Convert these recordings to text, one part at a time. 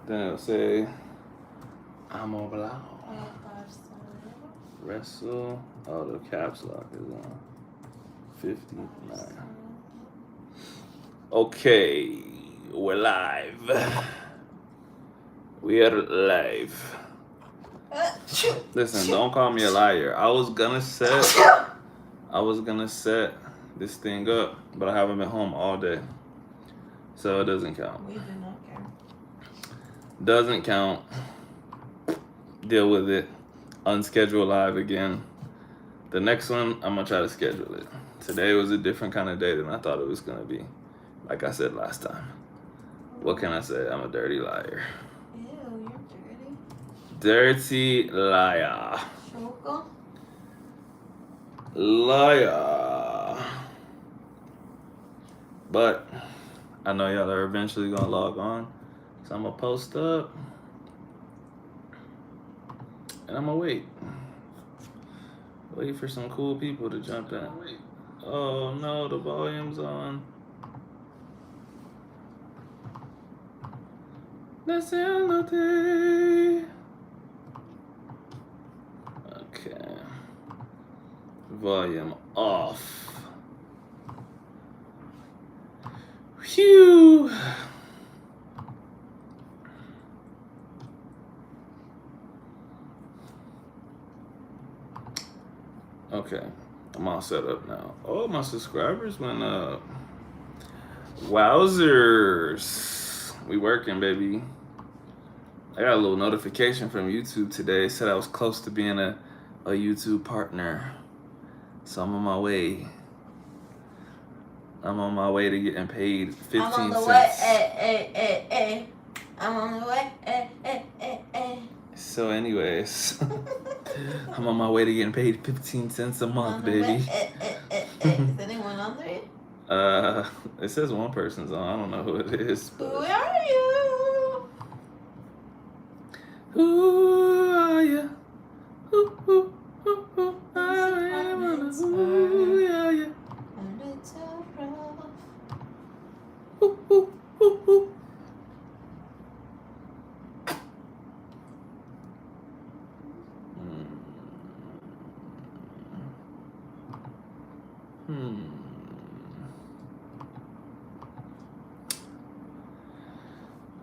Then it'll say, I'm oblao. Wrestle. Oh, the caps lock is on. 59. Okay, we're live. We are live. Listen, don't call me a liar. I was gonna set this thing up, but I haven't been home all day, so it doesn't count. We do not care. Doesn't count. Deal with it. Unschedule live again. The next one, I'm gonna try to schedule it. Today was a different kind of day than I thought it was gonna be. Like I said last time. What can I say? I'm a dirty liar. Ew, you're dirty. Dirty liar. Choco? Liar. But I know y'all are eventually gonna log on. So I'm gonna post up. And I'm gonna wait. Wait for some cool people to jump in. Oh no, the volume's on. Okay. Volume off. Phew. Okay, I'm all set up now. Oh, my subscribers went up. Wowzers. We working, baby. I got a little notification from YouTube today. It said I was close to being a YouTube partner. So I'm on my way. I'm on my way to getting paid 15 cents. I'm on the way. I'm on the way. So anyways, I'm on my way to getting paid 15 cents a month, baby. Is anyone on there? It says one person's on. I don't know who it is. Who are you? Who are you? Who are you? And it's so rough. Who.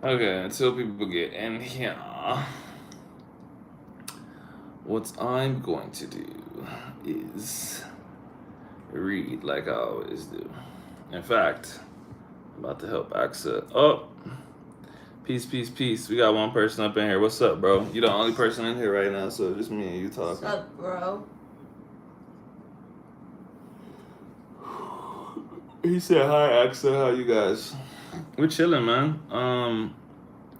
Okay, until people get in here, what I'm going to do is read like I always do. In fact, I'm about to help Axa. Oh, peace. We got one person up in here. What's up, bro? You the only person in here right now, so just me and you talking. What's up, bro? He said, hi, Axa. How you guys? We're chilling, man.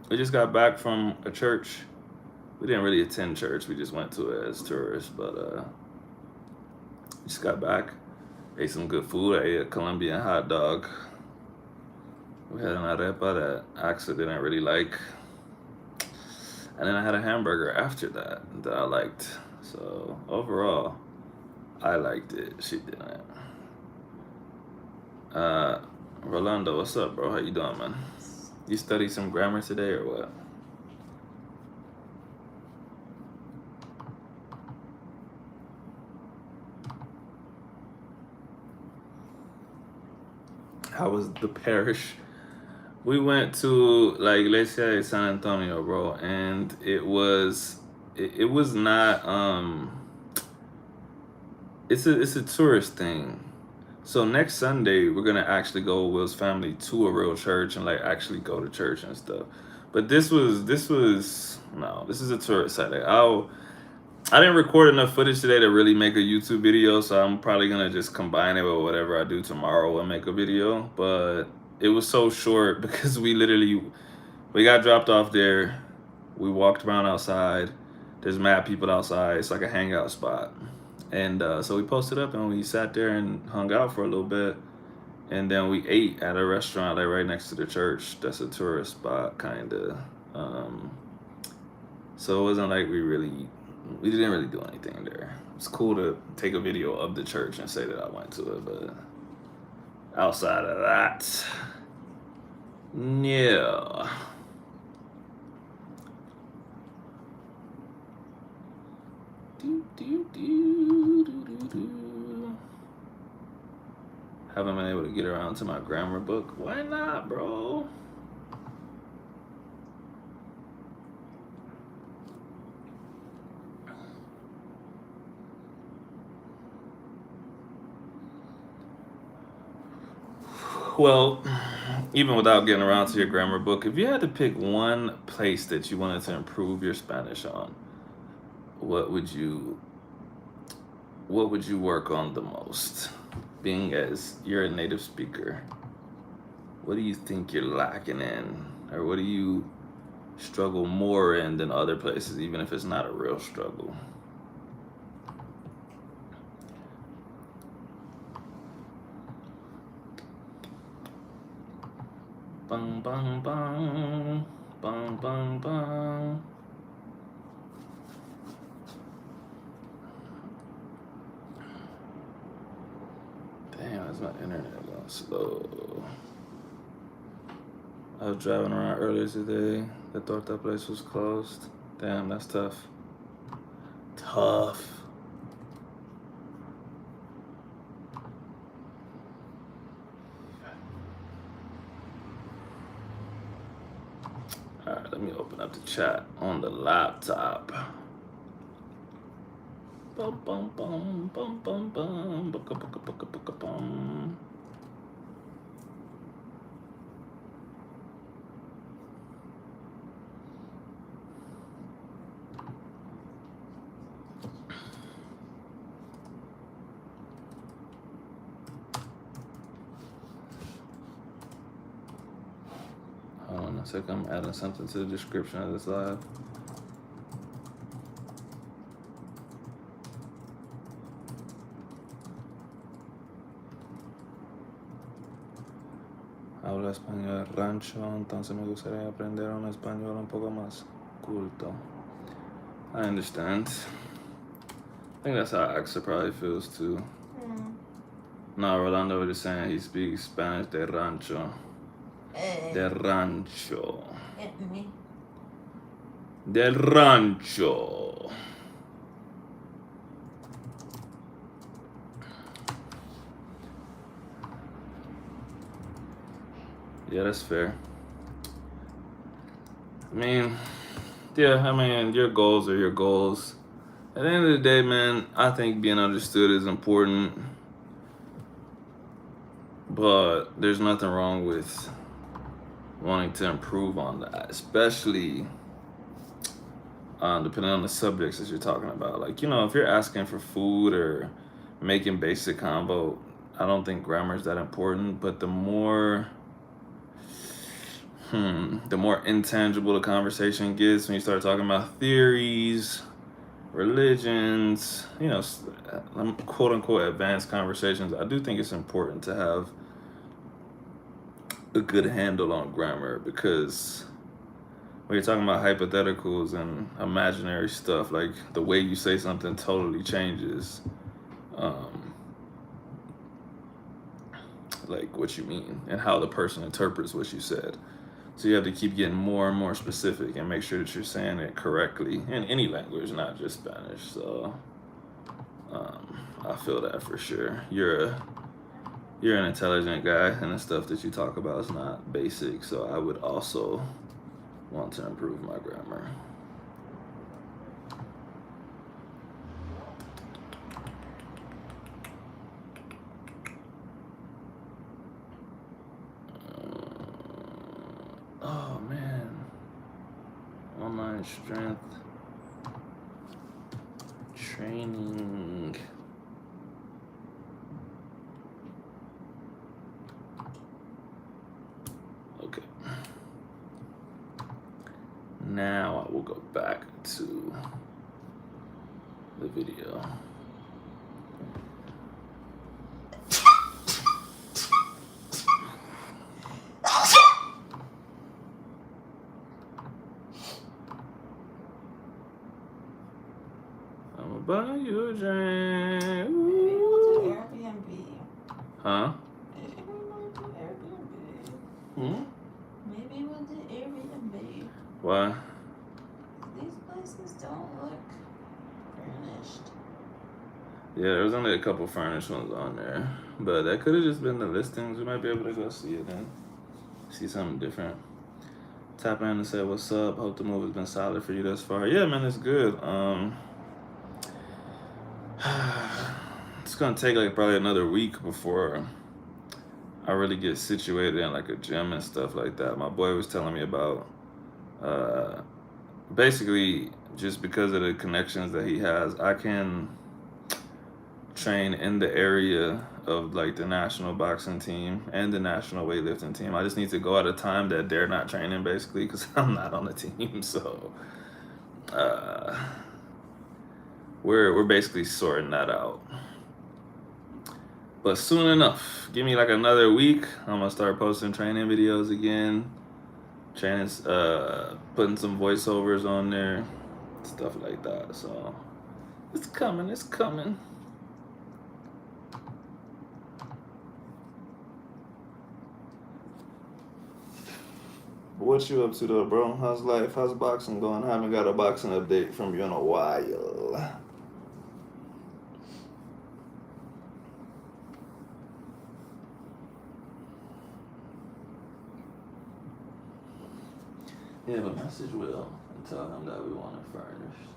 We just got back from a church. We didn't really attend church. We just went to it as tourists, but just got back. Ate some good food. I ate a Colombian hot dog. We had an arepa that Axa didn't really like. And then I had a hamburger after that I liked. So overall, I liked it. She didn't. Rolando, what's up, bro? How you doing, man? You studied some grammar today or what? How was the parish? We went to La Iglesia de San Antonio, bro, and it was not it's a tourist thing. So next Sunday we're gonna actually go with Will's family to a real church and like actually go to church and stuff. But this is a tourist site. Like, I didn't record enough footage today to really make a YouTube video, so I'm probably gonna just combine it with whatever I do tomorrow and make a video. But it was so short because we got dropped off there. We walked around outside. There's mad people outside. It's like a hangout spot. And so we posted up and we sat there and hung out for a little bit. And then we ate at a restaurant like right next to the church. That's a tourist spot, kind of. So it wasn't like we didn't really do anything there. It's cool to take a video of the church and say that I went to it, but outside of that, yeah. Haven't been able to get around to my grammar book. Why not, bro? Well, even without getting around to your grammar book, if you had to pick one place that you wanted to improve your Spanish on, what would you work on the most? Being as you're a native speaker, what do you think you're lacking in? Or what do you struggle more in than other places, even if it's not a real struggle? Bang, bang, bang. Bang, bang, bang. Damn, is my internet going slow? I was driving around earlier today. The torta place was closed. Damn, that's tough. Tough. Alright, let me open up the chat on the laptop. Bum, bum, bum, bum, bum, bum, bucka, bucka, bucka, bucka, bum. Hold on a second, I'm adding something to the description of this live. Hablo español rancho, entonces me gustaría aprender un español un poco más culto. I understand. I think that's how Axel probably feels too. No, Rolando was just saying he speaks Spanish de rancho. De rancho. Del rancho. Yeah, that's fair. I mean, your goals are your goals. At the end of the day, man, I think being understood is important. But there's nothing wrong with wanting to improve on that, especially depending on the subjects that you're talking about. Like, if you're asking for food or making basic combo, I don't think grammar is that important. But the more intangible the conversation gets when you start talking about theories, religions, quote unquote advanced conversations, I do think it's important to have a good handle on grammar, because when you're talking about hypotheticals and imaginary stuff, like the way you say something totally changes like what you mean and how the person interprets what you said. So you have to keep getting more and more specific and make sure that you're saying it correctly in any language, not just Spanish. So I feel that for sure. You're an intelligent guy, and the stuff that you talk about is not basic. So I would also want to improve my grammar. Oh man, online strength training. Okay. Now I will go back to the video. I'm gonna buy you a drink. Maybe we'll do Airbnb. Huh? Maybe we'll do Airbnb. Maybe we'll do Airbnb. Why? These places don't look furnished. Yeah, there was only a couple furnished ones on there, but that could have just been the listings. We might be able to go see it then, see something different. Tap in and say what's up. Hope the move has been solid for you thus far. Yeah, man, it's good. It's gonna take like probably another week before I really get situated in like a gym and stuff like that. My boy was telling me about uh, basically just because of the connections that he has, I can train in the area of like the national boxing team and the national weightlifting team. I just need to go at a time that they're not training basically because I'm not on the team. So uh, we're basically sorting that out. But soon enough, give me like another week. I'm gonna start posting training videos again. Training, putting some voiceovers on there, stuff like that. So it's coming. It's coming. What you up to though, bro? How's life? How's boxing going? I haven't got a boxing update from you in a while. Yeah, but message Will and tell him that we want it furnished.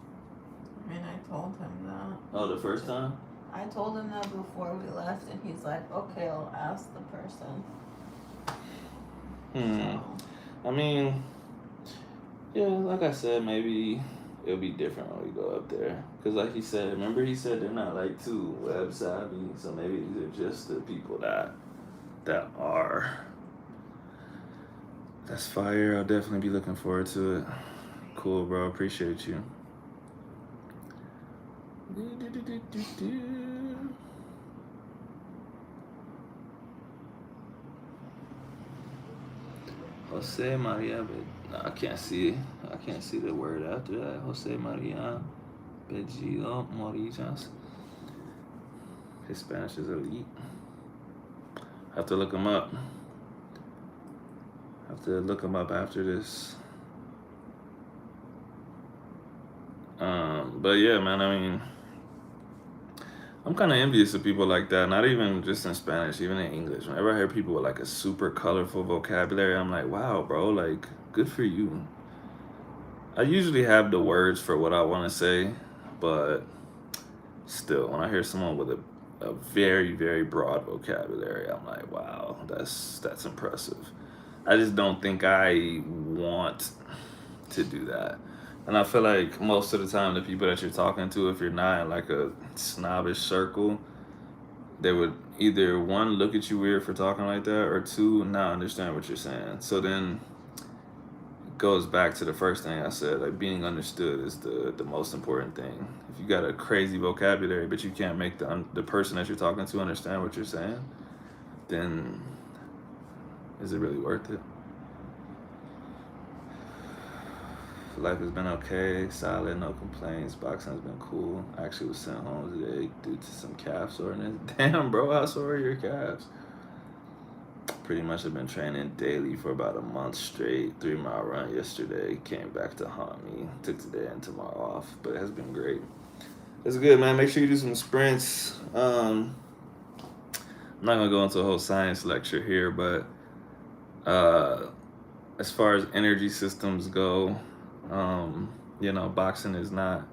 I mean, I told him that. Oh, the first time? I told him that before we left, and he's like, okay, I'll ask the person. So, I mean, yeah, like I said, maybe it'll be different when we go up there. Because like he said, remember he said they're not like too web savvy. So maybe these are just the people that are. That's fire. I'll definitely be looking forward to it. Cool, bro. Appreciate you. Jose Maria, but no, I can't see. I can't see the word after that. Jose Maria Bellido Morillas. His Spanish is elite. Have to look him up. Have to look him up after this. But yeah, man. I mean, I'm kind of envious of people like that. Not even just in Spanish, even in English. Whenever I hear people with like a super colorful vocabulary, I'm like, wow, bro. Like, good for you. I usually have the words for what I want to say, but still, when I hear someone with a very, very broad vocabulary, I'm like, wow, that's impressive. I just don't think I want to do that. And I feel like most of the time, the people that you're talking to, if you're not in like a snobbish circle, they would either one, look at you weird for talking like that, or two, not understand what you're saying. So then it goes back to the first thing I said, like being understood is the most important thing. If you got a crazy vocabulary, but you can't make the person that you're talking to understand what you're saying, then is it really worth it? Life has been okay, solid, no complaints. Boxing has been cool. I actually was sent home today due to some calf soreness. Damn, bro, how sore are your calves? Pretty much have been training daily for about a month straight. 3-mile run yesterday. Came back to haunt me. Took today and tomorrow off, but it has been great. It's good, man. Make sure you do some sprints. I'm not gonna go into a whole science lecture here, but as far as energy systems go, boxing is not,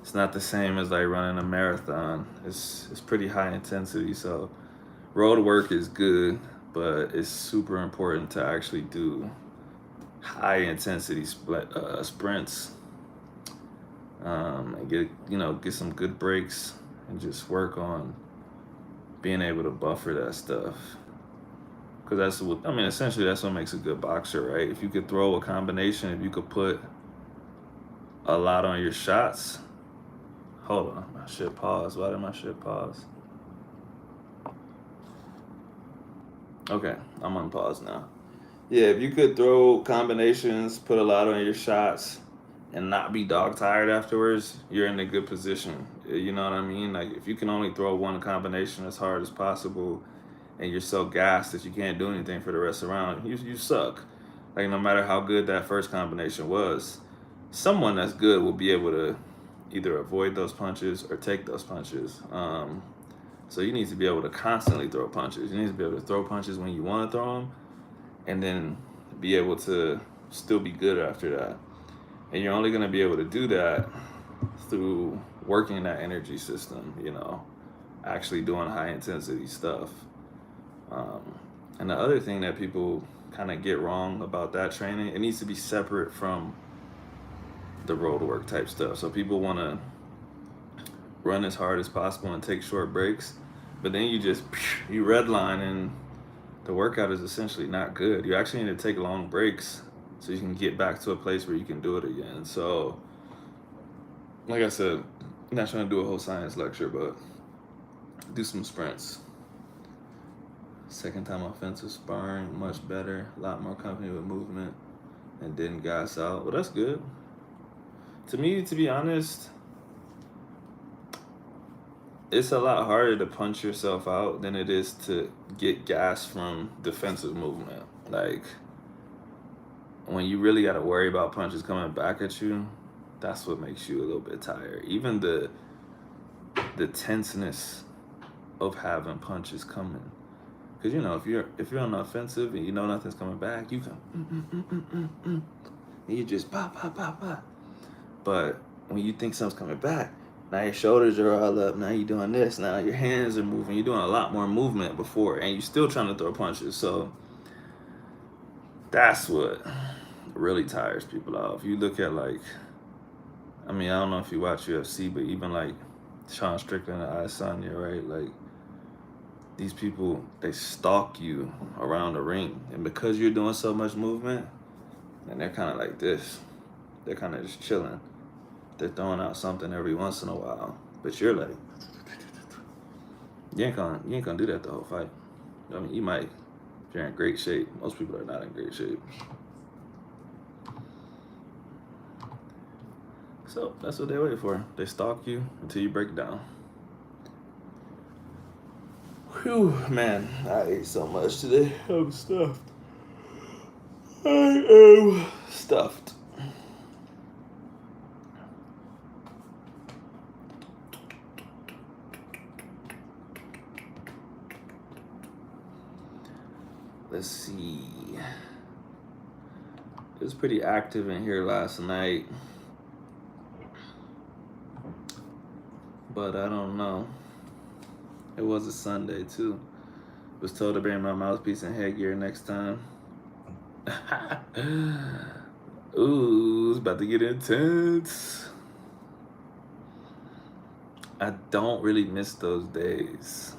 it's not the same as like running a marathon. It's pretty high intensity, so road work is good, but it's super important to actually do high intensity sprints, and get some good breaks and just work on being able to buffer that stuff. Because essentially that's what makes a good boxer, right? If you could throw a combination, if you could put a lot on your shots. Hold on, my shit paused. Why did my shit pause? Okay, I'm on pause now. Yeah, if you could throw combinations, put a lot on your shots, and not be dog tired afterwards, you're in a good position. You know what I mean? Like if you can only throw one combination as hard as possible, and you're so gassed that you can't do anything for the rest of the round, you suck. Like no matter how good that first combination was, someone that's good will be able to either avoid those punches or take those punches. So you need to be able to constantly throw punches. You need to be able to throw punches when you want to throw them, and then be able to still be good after that. And you're only going to be able to do that through working that energy system, actually doing high intensity stuff. Um, and the other thing that people kind of get wrong about that training, it needs to be separate from the road work type stuff. So people want to run as hard as possible and take short breaks, but then you redline and the workout is essentially not good. You actually need to take long breaks so you can get back to a place where you can do it again. So, like I said, I'm not trying to do a whole science lecture, but do some sprints. Second time offensive sparring, much better, a lot more company with movement, and didn't gas out. Well, that's good. To me, to be honest, it's a lot harder to punch yourself out than it is to get gas from defensive movement. Like, when you really got to worry about punches coming back at you, that's what makes you a little bit tired. Even the tenseness of having punches coming, because if you're on the offensive and you know nothing's coming back, you can and you just pop pop pop pop. But when you think something's coming back, now your shoulders are all up. Now you're doing this. Now your hands are moving. You're doing a lot more movement before, and you're still trying to throw punches. So that's what really tires people out. If you look at I don't know if you watch UFC, but even like Sean Strickland and Adesanya, right? Like, these people, they stalk you around the ring, and because you're doing so much movement, and they're kind of like this. They're kind of just chilling. They're throwing out something every once in a while, but you're like, you ain't gonna do that the whole fight. I mean, you might if you're in great shape. Most people are not in great shape. So that's what they wait for. They stalk you until you break down. Whew, man, I ate so much today. I'm stuffed. I am stuffed. Let's see. It was pretty active in here last night, but I don't know. It was a Sunday too. Was told to bring my mouthpiece and headgear next time. Ooh, it's about to get intense. I don't really miss those days.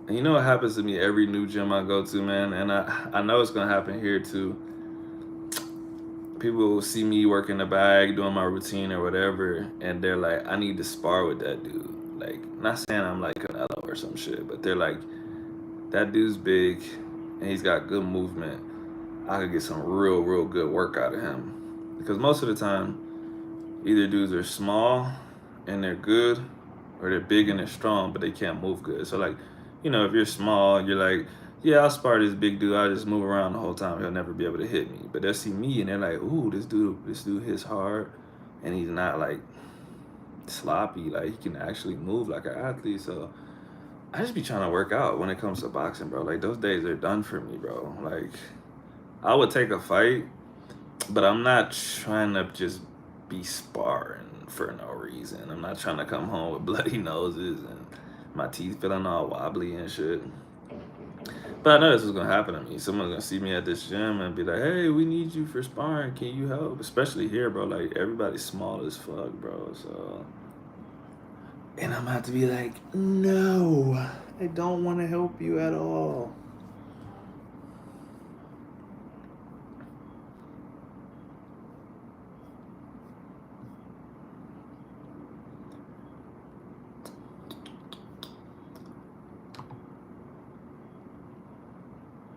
And you know what happens to me every new gym I go to, man? And I know it's gonna happen here too. People will see me working the bag, doing my routine or whatever, and they're like, I need to spar with that dude. Like, not saying I'm like Canelo or some shit, but they're like, that dude's big and he's got good movement. I could get some real good work out of him. Because most of the time, either dudes are small and they're good, or they're big and they're strong, but they can't move good. So like, if you're small, you're like, yeah, I'll spar this big dude. I'll just move around the whole time. He'll never be able to hit me. But they'll see me and they're like, ooh, this dude hits hard, and he's not like sloppy. Like, he can actually move like an athlete. So I just be trying to work out when it comes to boxing, bro. Like, those days are done for me, bro. Like, I would take a fight, but I'm not trying to just be sparring for no reason. I'm not trying to come home with bloody noses and my teeth feeling all wobbly and shit. But I know this was gonna happen to me. Someone's gonna see me at this gym and be like, "Hey, we need you for sparring. Can you help?" Especially here, bro. Like, everybody's small as fuck, bro. So, and I'm about to be like, "No, I don't want to help you at all."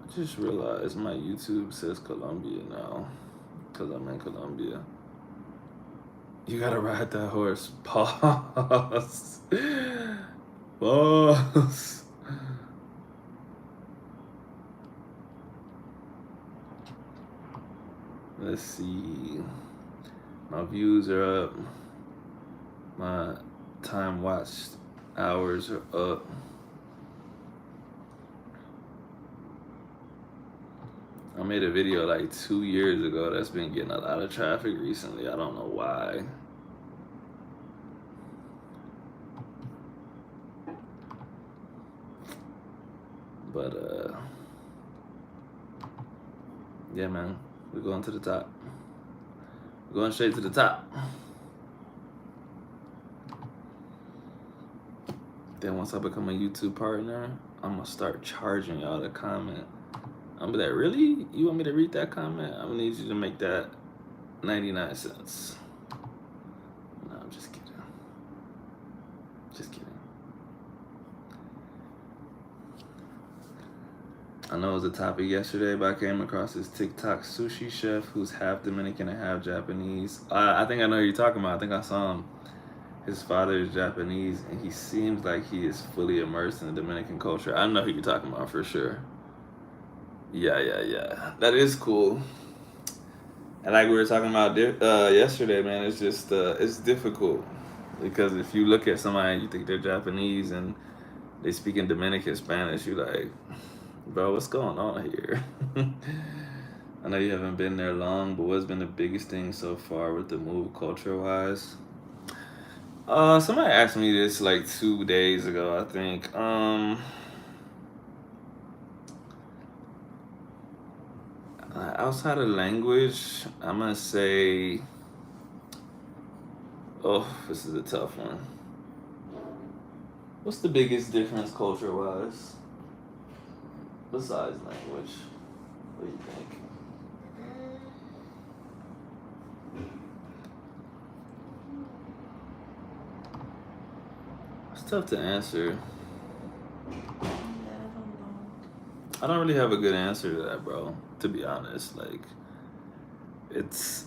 I just realized my YouTube says Colombia now, because I'm in Colombia. You gotta ride that horse. Pause. Pause. Let's see. My views are up. My time watched hours are up. I made a video like 2 years ago that's been getting a lot of traffic recently. I don't know why. But yeah, man, we're going to the top. We're going straight to the top. Then once I become a YouTube partner, I'm gonna start charging y'all to comment. I'm gonna be like, really? You want me to read that comment? I'm gonna need you to make that 99 cents. No, I'm just kidding. Just kidding. I know it was a topic yesterday, but I came across this TikTok sushi chef who's half Dominican and half Japanese. I think I know who you're talking about. I think I saw him. His father is Japanese, and he seems like he is fully immersed in the Dominican culture. I know who you're talking about for sure. Yeah. That is cool. And like we were talking about yesterday, man, it's just it's difficult because if you look at somebody and you think they're Japanese and they speak in Dominican Spanish, you like, bro, what's going on here? I know you haven't been there long, but what's been the biggest thing so far with the move culture wise? Somebody asked me this like 2 days ago, I think. Outside of language, I'm gonna say, oh, this is a tough one. What's the biggest difference culture wise? Besides language, what do you think? It's tough to answer. I don't really have a good answer to that, bro. To be honest, like, it's,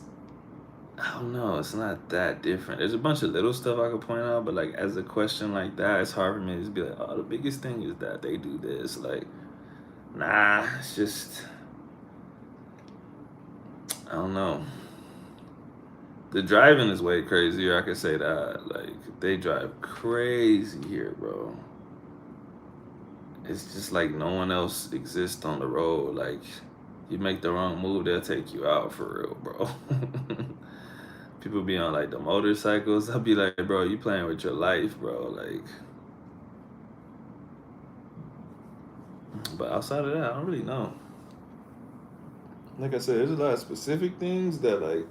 I don't know. It's not that different. There's a bunch of little stuff I could point out, but like as a question like that, it's hard for me to just be like, oh, the biggest thing is that they do this. Like, nah, it's just, I don't know. The driving is way crazier. I could say that. Like, they drive crazy here, bro. It's just like no one else exists on the road. Like, you make the wrong move, they'll take you out for real, bro. People be on like the motorcycles. I'll be like, bro, you playing with your life, bro. Like, but outside of that, I don't really know. Like I said, there's a lot of specific things that like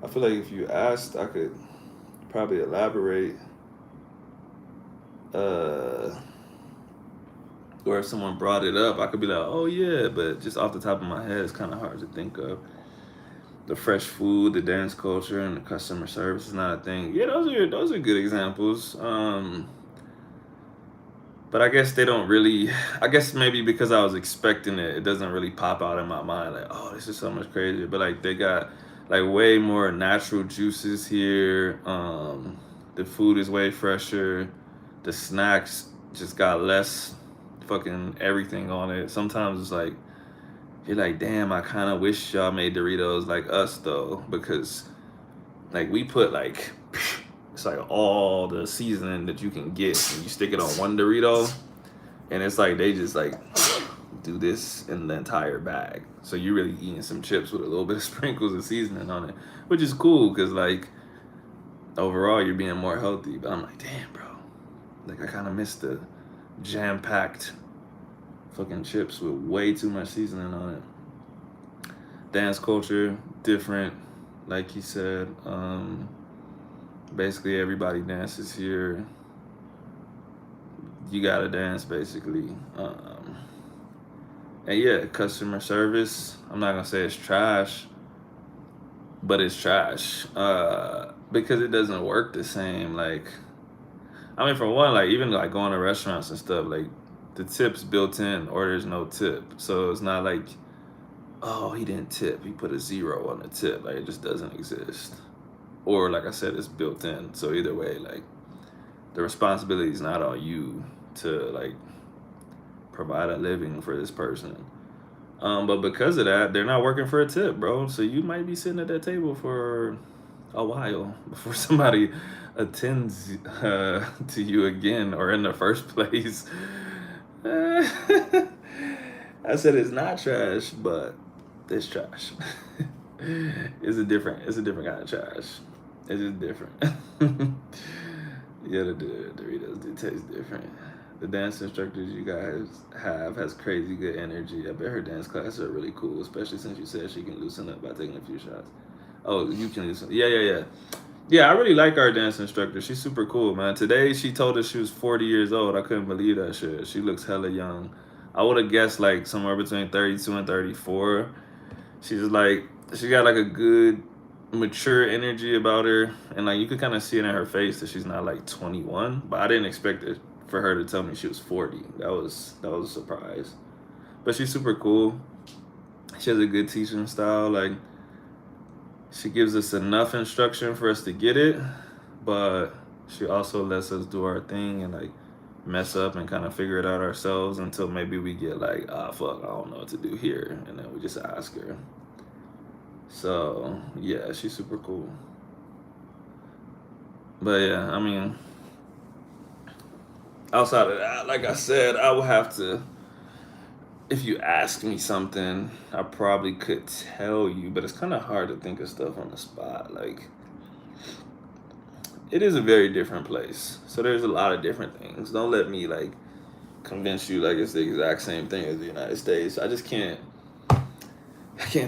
I feel like if you asked, I could probably elaborate. Or if someone brought it up, I could be like, oh yeah, but just off the top of my head, it's kind of hard to think of. The fresh food, the dance culture, and the customer service is not a thing. Yeah, those are good examples. But I guess they don't really. I guess maybe because I was expecting it, it doesn't really pop out in my mind. Like, oh, this is so much crazier. But like they got like way more natural juices here. The food is way fresher. The snacks just got less fucking everything on it. Sometimes it's like you're like, damn, I kind of wish y'all made Doritos like us though, because like we put like it's like all the seasoning that you can get, and you stick it on one Dorito, and it's like they just like do this in the entire bag. So you're really eating some chips with a little bit of sprinkles of seasoning on it, which is cool because like overall you're being more healthy. But I'm like, damn, bro, like I kind of missed the jam-packed fucking chips with way too much seasoning on it. Dance culture, different, like you said. Basically everybody dances here. You gotta dance basically. And yeah, customer service, I'm not gonna say it's trash, but it's trash. Because it doesn't work the same. Like, I mean, for one, like even like going to restaurants and stuff, like the tip's built in or there's no tip. So it's not like, oh, he didn't tip, he put a 0 on the tip. Like, it just doesn't exist. Or like I said, it's built in. So either way, like the responsibility is not on you to like provide a living for this person. But because of that, they're not working for a tip, bro. So you might be sitting at that table for a while before somebody attends to you again or in the first place. I said it's not trash, but it's trash. It's a different kind of trash. It's just different. Yeah, the Doritos do taste different. The dance instructors you guys have has crazy good energy. I bet her dance classes are really cool, especially since you said she can loosen up by taking a few shots. Oh, you can loosen. Yeah, yeah, yeah. Yeah, I really like our dance instructor. She's super cool, man. Today she told us she was 40 years old. I couldn't believe that shit. She looks hella young. I would have guessed like somewhere between 32 and 34. She's like she got like a good mature energy about her, and like you could kind of see it in her face that she's not like 21. But I didn't expect it for her to tell me she was 40. That was a surprise. But she's super cool. She has a good teaching style. Like she gives us enough instruction for us to get it, but she also lets us do our thing and like mess up and kind of figure it out ourselves until maybe we get like, ah, fuck, I don't know what to do here, and then we just ask her. So yeah, she's super cool. But yeah, I mean, outside of that, like I said, I would have to. If you ask me something, I probably could tell you, but it's kind of hard to think of stuff on the spot. Like, it is a very different place. So there's a lot of different things. Don't let me like convince you like it's the exact same thing as the United States. I can't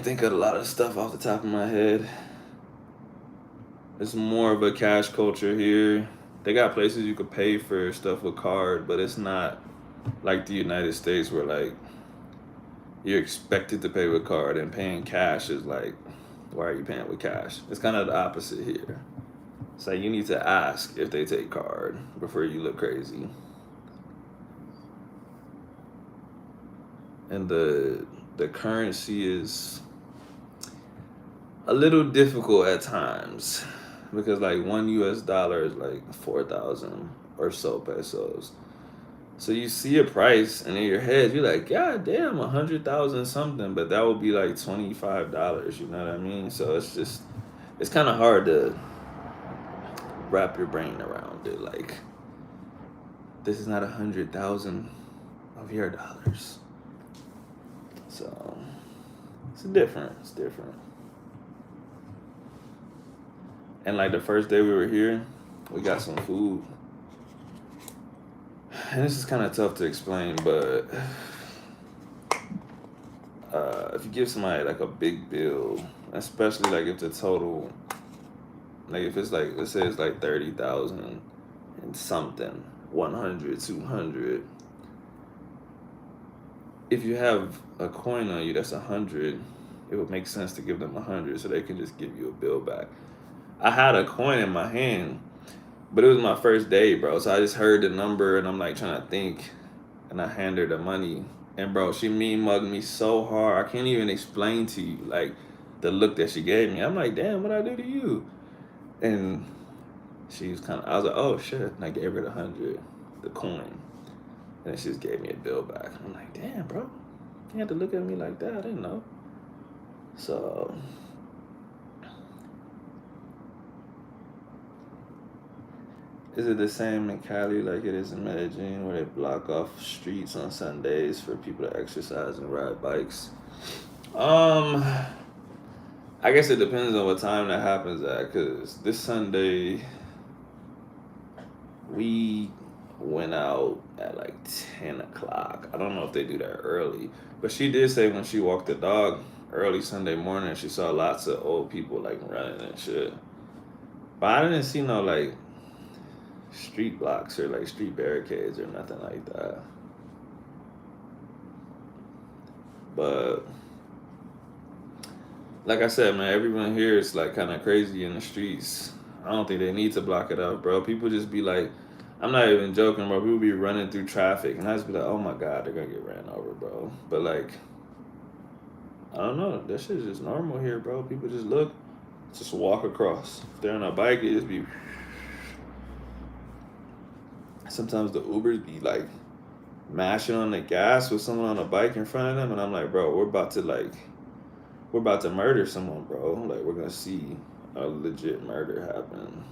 think of a lot of stuff off the top of my head. It's more of a cash culture here. They got places you could pay for stuff with card, but it's not like the United States where like you're expected to pay with card and paying cash is like, why are you paying with cash? It's kind of the opposite here. It's like you need to ask if they take card before you look crazy. And the currency is a little difficult at times because like $1 is like 4,000 or so pesos. So you see a price, and in your head you're like, God damn, 100,000 something, but that would be like $25. You know what I mean? So it's kind of hard to wrap your brain around it. Like, this is not 100,000 of your dollars. So it's different. It's different. And like the first day we were here, we got some food. And this is kind of tough to explain, but if you give somebody like a big bill, especially like if the total, like if it's like, let's say it's like 30,000 and something, 100, 200. If you have a coin on you that's 100, it would make sense to give them 100 so they can just give you a bill back. I had a coin in my hand, but it was my first day, bro. So I just heard the number and I'm like trying to think, and I hand her the money. And bro, she mean mugged me so hard. I can't even explain to you like the look that she gave me. I'm like, damn, what I do to you? And she was kind of, I was like, oh shit. And I gave her the coin. And she just gave me a bill back. I'm like, damn, bro. You had to look at me like that. I didn't know. So is it the same in Cali like it is in Medellin where they block off streets on Sundays for people to exercise and ride bikes? Um, I guess it depends on what time that happens at, cause this Sunday we went out at like 10 o'clock. I don't know if they do that early, but she did say when she walked the dog early Sunday morning, she saw lots of old people like running and shit. But I didn't see no like street blocks or like street barricades or nothing like that. But like I said, man, everyone here is like kind of crazy in the streets. I don't think they need to block it out, bro. People just be like, I'm not even joking, bro. People be running through traffic, and I just be like, oh my god, they're gonna get ran over, bro. But like, I don't know. That shit's just normal here, bro. People just look, just walk across. If they're on a bike, it just be. Sometimes the Ubers be like mashing on the gas with someone on a bike in front of them, and I'm like, bro, we're about to murder someone, bro. Like, we're gonna see a legit murder happened.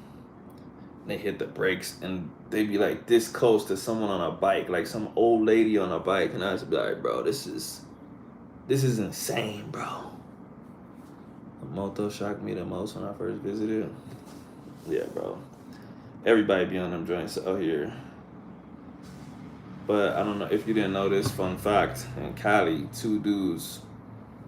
They hit the brakes and they be like this close to someone on a bike, like some old lady on a bike, and I just be like, bro, this is insane, bro. The moto shocked me the most when I first visited. Yeah, bro. Everybody be on them joints out here. But I don't know if you didn't know this fun fact. In Cali, two dudes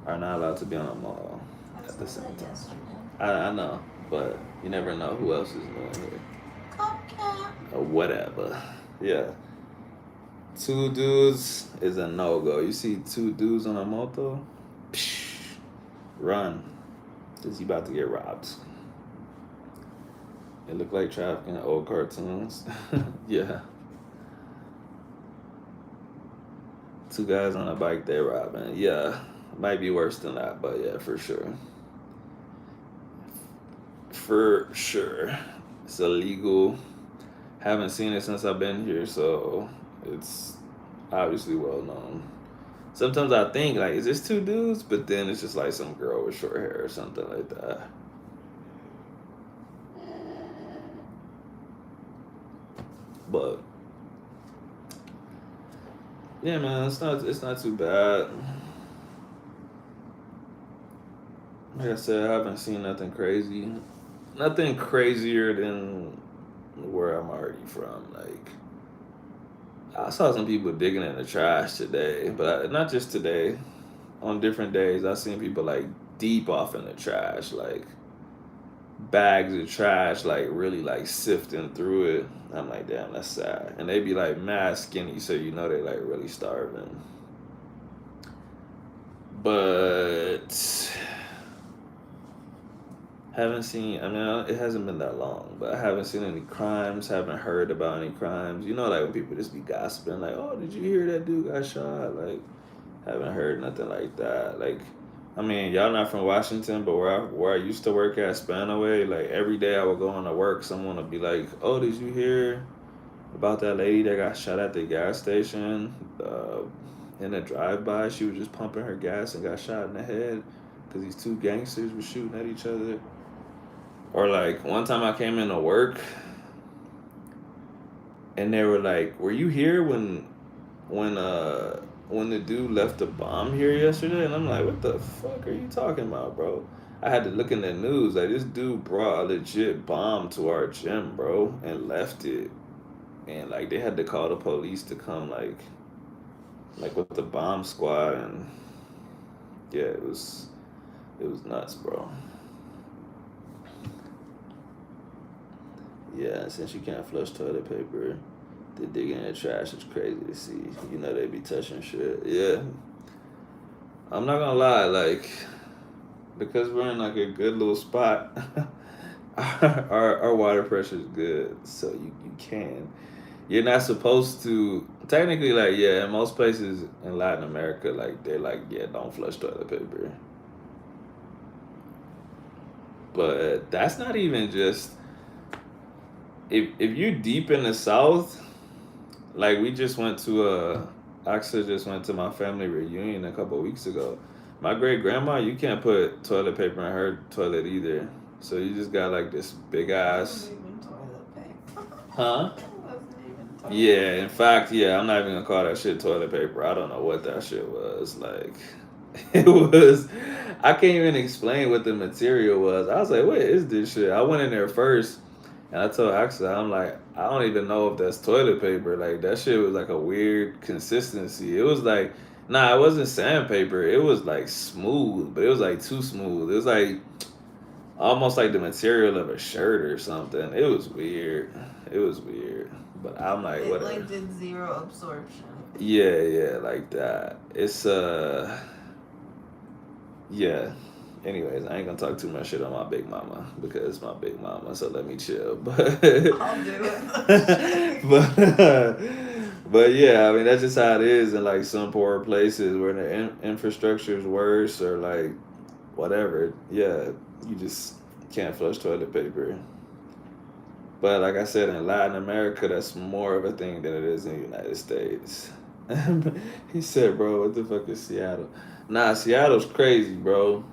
are not allowed to be on a mall I at the saw same that time. yesterday. I know, but you never know who else is doing it Cupcake. or whatever. Yeah, two dudes is a no go. You see two dudes on a moto, psh, run, cause you about to get robbed. It look like trafficking old cartoons. Yeah, two guys on a bike, they robbing. Yeah, might be worse than that, but yeah, for sure. For sure. It's illegal. Haven't seen it since I've been here, so it's obviously well known. Sometimes I think like, is this two dudes? But then it's just like some girl with short hair or something like that. But yeah, man, it's not too bad. Like I said, I haven't seen nothing crazy. Nothing crazier than where I'm already from. Like I saw some people digging in the trash today, but not just today. On different days, I seen people like deep off in the trash, like bags of trash, like really like sifting through it. I'm like, damn, that's sad. And they be like mad skinny, so you know they like really starving. But haven't seen. I mean, it hasn't been that long, but I haven't seen any crimes. Haven't heard about any crimes. You know, like when people just be gossiping, like, "Oh, did you hear that dude got shot?" Like, haven't heard nothing like that. Like, I mean, y'all not from Washington, but where I used to work at Spanaway, like every day I would go on to work, someone would be like, "Oh, did you hear about that lady that got shot at the gas station in a drive-by? She was just pumping her gas and got shot in the head because these two gangsters were shooting at each other." Or like one time I came into work and they were like, "Were you here when the dude left the bomb here yesterday?" And I'm like, "What the fuck are you talking about, bro?" I had to look in the news. Like this dude brought a legit bomb to our gym, bro, and left it. And like they had to call the police to come like with the bomb squad and yeah, it was nuts, bro. Yeah, since you can't flush toilet paper, the digging in the trash is crazy to see. You know they be touching shit. Yeah, I'm not gonna lie, like because we're in like a good little spot, our water pressure is good, so you can. You're not supposed to technically like yeah, in most places in Latin America, like they're like yeah, don't flush toilet paper, but that's not even just if you're deep in the South. Like we just went to actually just went to my family reunion a couple of weeks ago. My great grandma, you can't put toilet paper in her toilet either. So you just got like this big It wasn't ass, even toilet paper. huh? It wasn't even toilet Yeah, paper. in fact, yeah, I'm not even gonna call that shit toilet paper. I don't know what that shit was. Like it was I can't even explain what the material was. I was like, what is this shit? I went in there first and I told Axel, I'm like, I don't even know if that's toilet paper. Like that shit was like a weird consistency. It was like, nah, it wasn't sandpaper. It was like smooth, but it was like too smooth. It was like almost like the material of a shirt or something. It was weird. It was weird. But I'm like, It like whatever. did zero absorption. Yeah, yeah, like that. It's yeah. Anyways, I ain't gonna talk too much shit on my big mama because it's my big mama, so let me chill. But I'll do it. but but yeah, I mean that's just how it is in like some poor places where the infrastructure is worse or like whatever. Yeah, you just can't flush toilet paper. But like I said, in Latin America, that's more of a thing than it is in the United States. He said, "Bro, what the fuck is Seattle?" Nah, Seattle's crazy, bro.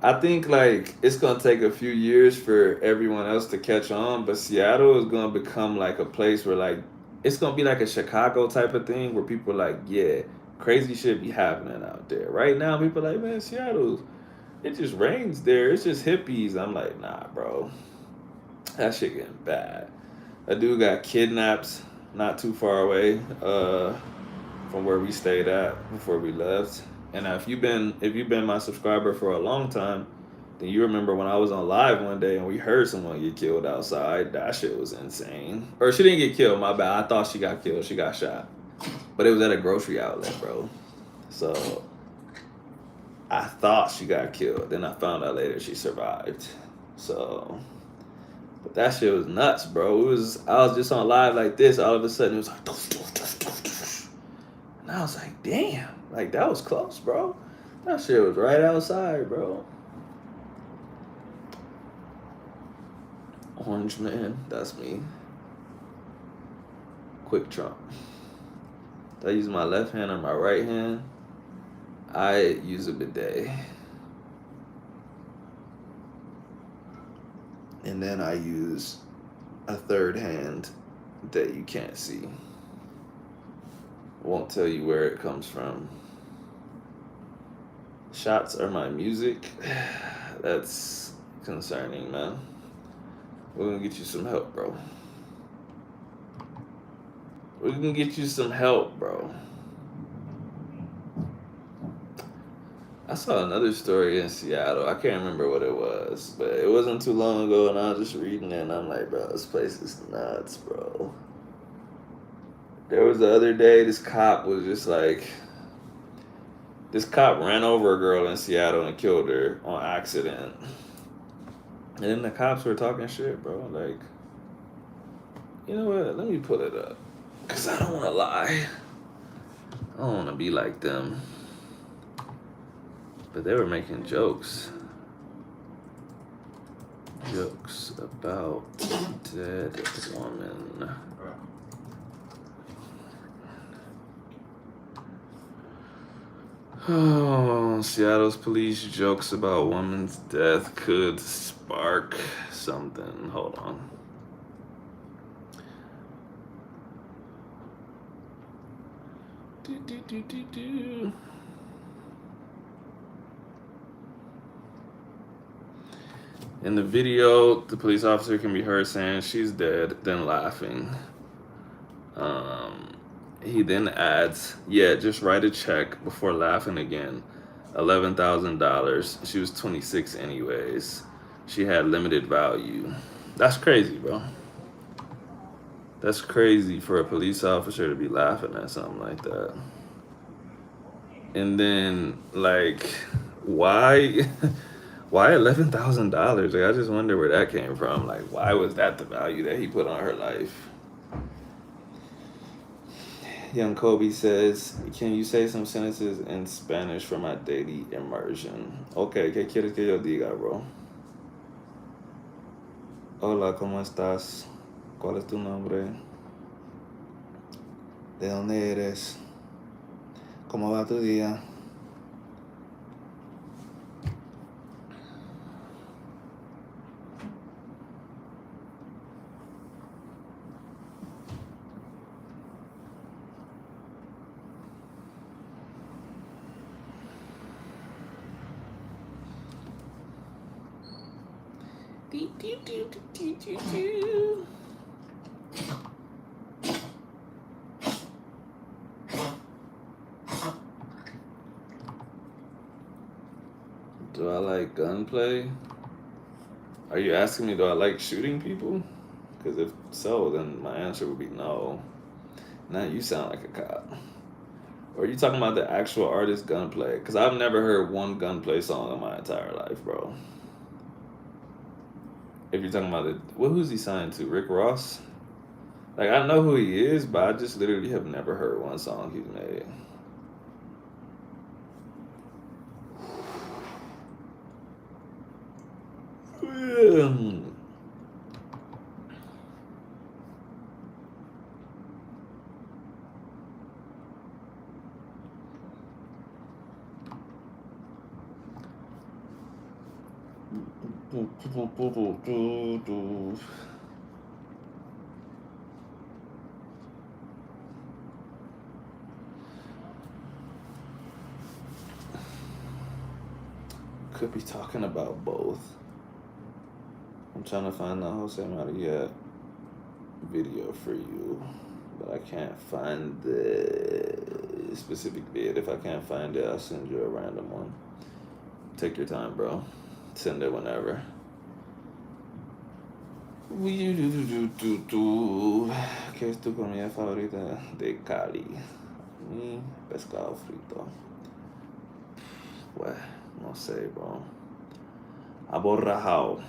I think like it's gonna take a few years for everyone else to catch on, but Seattle is gonna become like a place where like it's gonna be like a Chicago type of thing where people are like, yeah, crazy shit be happening out there. Right now, people are like, man, Seattle, it just rains there. It's just hippies. I'm like, nah, bro, that shit getting bad. A dude got kidnapped not too far away from where we stayed at before we left. And if you've been my subscriber for a long time, then you remember when I was on live one day and we heard someone get killed outside. That shit was insane. Or she didn't get killed, my bad. I thought she got killed. She got shot. But it was at a grocery outlet, bro. So I thought she got killed. Then I found out later she survived. So but that shit was nuts, bro. I was just on live like this. All of a sudden, it was like, doof, doof, doof, doof, doof. And I was like, damn, like that was close, bro. That shit was right outside, bro. Orange man, that's me. Quick Trump. Do I use my left hand or my right hand? I use a bidet. And then I use a third hand that you can't see. Won't tell you where it comes from. Shots are my music. That's concerning, man. We're gonna get you some help, bro. We're gonna get you some help, bro. I saw another story in Seattle. I can't remember what it was, but it wasn't too long ago, and I was just reading it, and I'm like, bro, this place is nuts, bro. There was the other day, this cop ran over a girl in Seattle and killed her on accident. And then the cops were talking shit, bro. Like, you know what? Let me pull it up. Because I don't want to lie. I don't want to be like them. But they were making jokes. Jokes about dead woman. Oh, Seattle's police jokes about woman's death could spark something. Hold on. Do. In the video, the police officer can be heard saying she's dead, then laughing. He then adds, yeah, just write a check before laughing again. $11,000. She was 26 anyways. She had limited value. That's crazy, bro. That's crazy for a police officer to be laughing at something like that. And then, like, why? Why $11,000? Like, I just wonder where that came from. Like, why was that the value that he put on her life? Young Kobe says, can you say some sentences in Spanish for my daily immersion? Okay, ¿qué quieres que yo diga, bro? Hola, ¿cómo estás? ¿Cuál es tu nombre? ¿De dónde eres? ¿Cómo va tu día? Do I like gunplay? Are you asking me, do I like shooting people? Because if so, then my answer would be no. Now you sound like a cop. Or are you talking about the actual artist gunplay? Because I've never heard one gunplay song in my entire life, bro. If you're talking about who's he signed to? Rick Ross? Like, I know who he is, but I just literally have never heard one song he's made. Could be talking about both. I'm trying to find the Jose Maria video for you, but I can't find the specific vid. If I can't find it, I'll send you a random one. Take your time, bro. Send it whenever. ¿Qué es tu comida favorita de Cali? Mi pescado frito. Pues, no sé, bro. Aborrajado.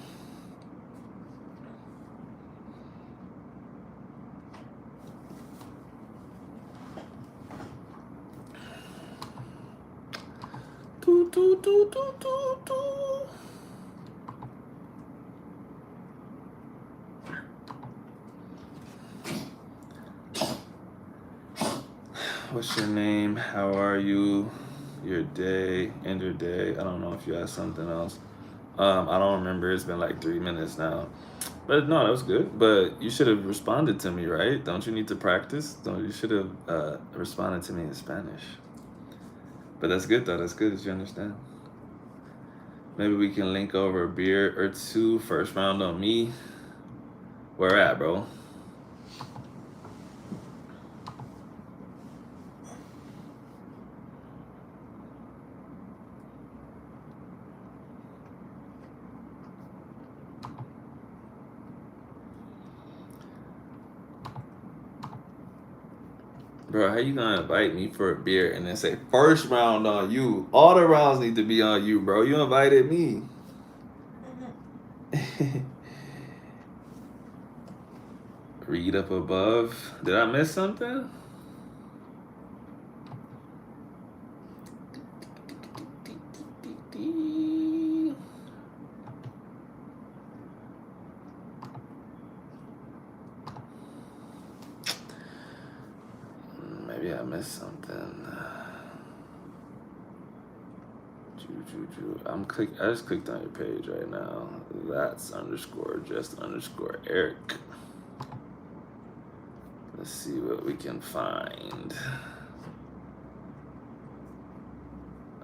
What's your name? How are you? Your day, end your day. I don't know if you asked something else. I don't remember. It's been like 3 minutes now. But no, that was good. But you should have responded to me, right? Don't you need to practice? Don't you should have responded to me in Spanish? But that's good though. That's good that you understand. Maybe we can link over a beer or two. First round on me. Where at, bro? Bro, how you gonna invite me for a beer and then say first round on you? All the rounds need to be on you, bro. You invited me. Read up above. Did I miss something? Maybe I missed something. I just clicked on your page right now. That's _ Eric. Let's see what we can find.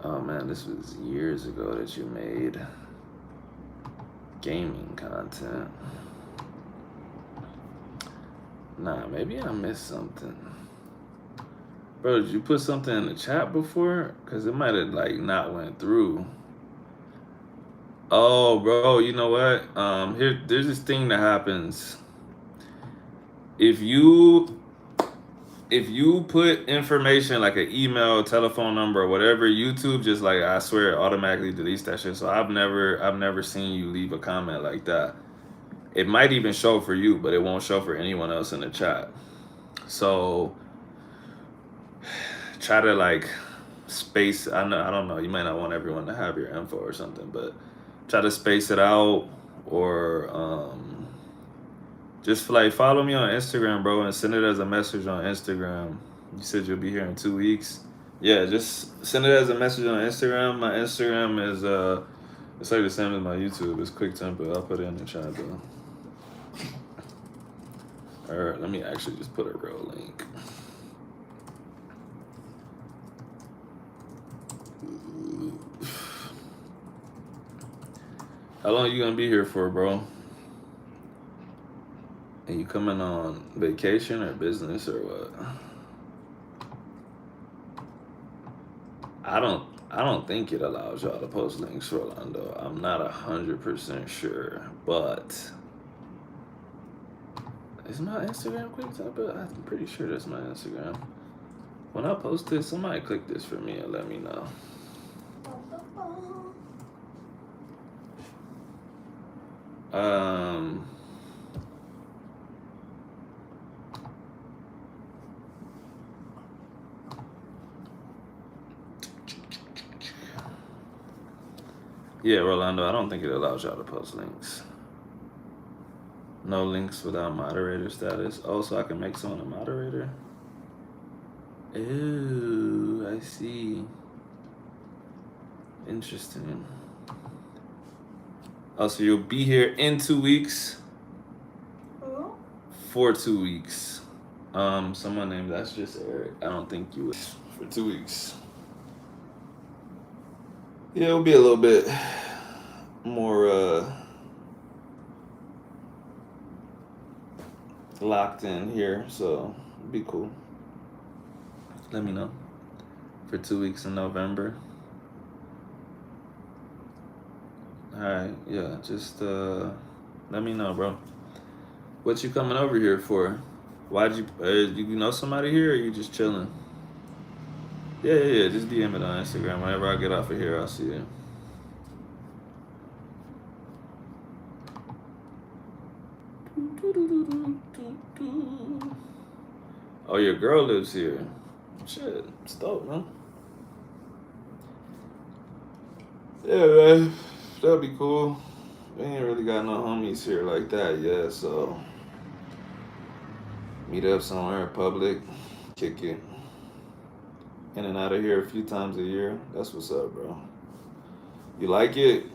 Oh man, this was years ago that you made gaming content. Nah, maybe I missed something. Bro, did you put something in the chat before? Cause it might have like not went through. Oh, bro, you know what? There's this thing that happens. If you put information like an email, telephone number, or whatever, YouTube just like I swear it automatically deletes that shit. So I've never seen you leave a comment like that. It might even show for you, but it won't show for anyone else in the chat. So try to like space. I don't know. You might not want everyone to have your info or something, but try to space it out or just like follow me on Instagram, bro, and send it as a message on Instagram. You said you'll be here in 2 weeks. Yeah, just send it as a message on Instagram. My Instagram is it's like the same as my YouTube. It's Quick Temper. I'll put it in the chat though. Or let me actually just put a real link. How long you gonna be here for, bro? And you coming on vacation or business or what? I don't think it allows y'all to post links, Rolando. I'm not 100% sure, but is my Instagram Quick Temper? I'm pretty sure that's my Instagram. When I post this, somebody click this for me and let me know. Yeah, Rolando, I don't think it allows y'all to post links. No links without moderator status. Oh, so I can make someone a moderator? Ooh, I see. Interesting. Oh, so you'll be here in 2 weeks? Who? For 2 weeks. Someone named that's just Eric. I don't think you would. For 2 weeks. Yeah, it'll be a little bit more locked in here, so it'll be cool. Let me know. For 2 weeks in November. Alright, yeah, just let me know, bro. What you coming over here for? Why'd you know somebody here, or you just chilling? Yeah. Just DM it on Instagram. Whenever I get off of here, I'll see you. Oh, your girl lives here. Shit, it's dope, man. Yeah, man, that'd be cool. We ain't really got no homies here like that yet, so meet up somewhere in public, kick it. In and out of here a few times a year. That's what's up, bro. You like it?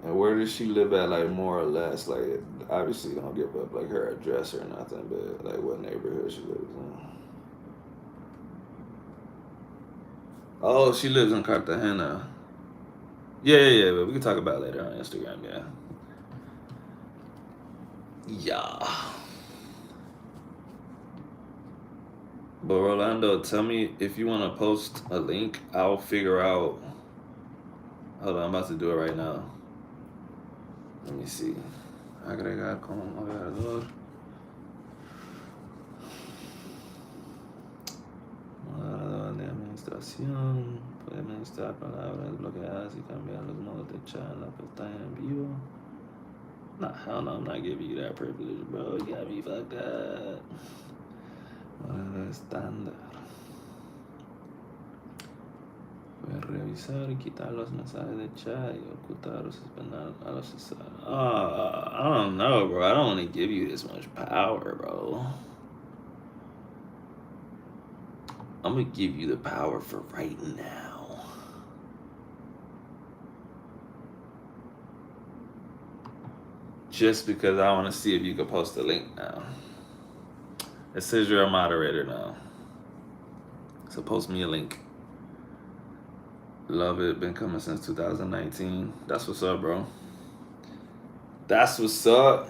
And where does she live at, like, more or less? Like, obviously, don't give up, like, her address or nothing, but, like, what neighborhood she lives in. Oh, she lives in Cartagena. Yeah, but we can talk about it later on Instagram, yeah. Yeah. But Rolando, tell me if you want to post a link, I'll figure out. Hold on, I'm about to do it right now. Let me see. Agregar como moderador. Moderador de administración. Puede administrar palabras bloqueadas y cambiar los modos de chat en la pestaña en vivo. Nah, hell no, I'm not giving you that privilege, bro. You got me fucked up. Moderador estándar. Puedes revisar y quitar los mensajes de chat y ocultar o suspender a los usuarios. I don't know, bro. I don't want to give you this much power, bro. I'm going to give you the power for right now. Just because I want to see if you can post a link now. It says you're a moderator now. So post me a link. Love it. Been coming since 2019. That's what's up, bro. That's what's up.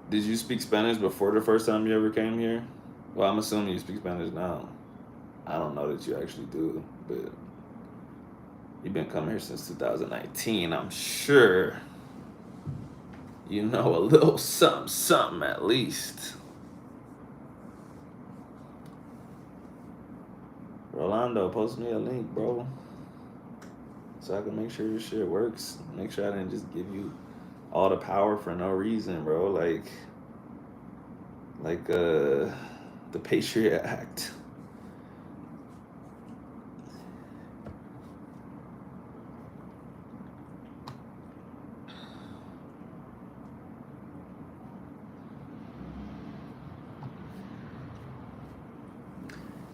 Did you speak Spanish before the first time you ever came here? Well, I'm assuming you speak Spanish now. I don't know that you actually do, but you've been coming here since 2019. I'm sure you know a little something at least. Rolando, post me a link, bro, so I can make sure your shit works. Make sure I didn't just give you all the power for no reason, bro. Like the Patriot Act.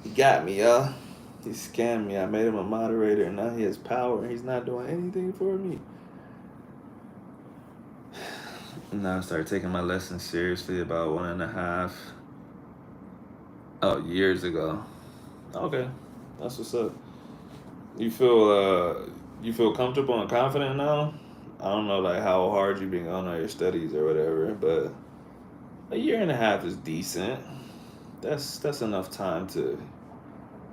He got me, y'all. He scammed me. I made him a moderator, and now he has power, and he's not doing anything for me. Now I started taking my lessons seriously about 1.5 years ago. Okay, that's what's up. You feel comfortable and confident now? I don't know, like, how hard you been going on your studies or whatever, but 1.5 years is decent. That's enough time to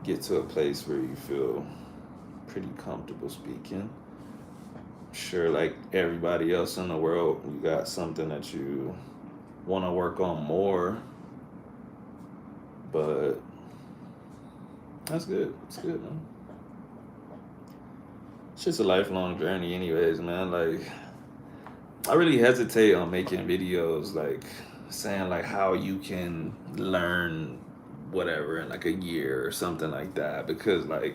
get to a place where you feel pretty comfortable speaking. Sure, like everybody else in the world, you got something that you want to work on more, but that's good. It's good, man. It's just a lifelong journey anyways, man. Like, I really hesitate on making videos, like, saying, like, how you can learn whatever in, like, a year or something like that, because, like,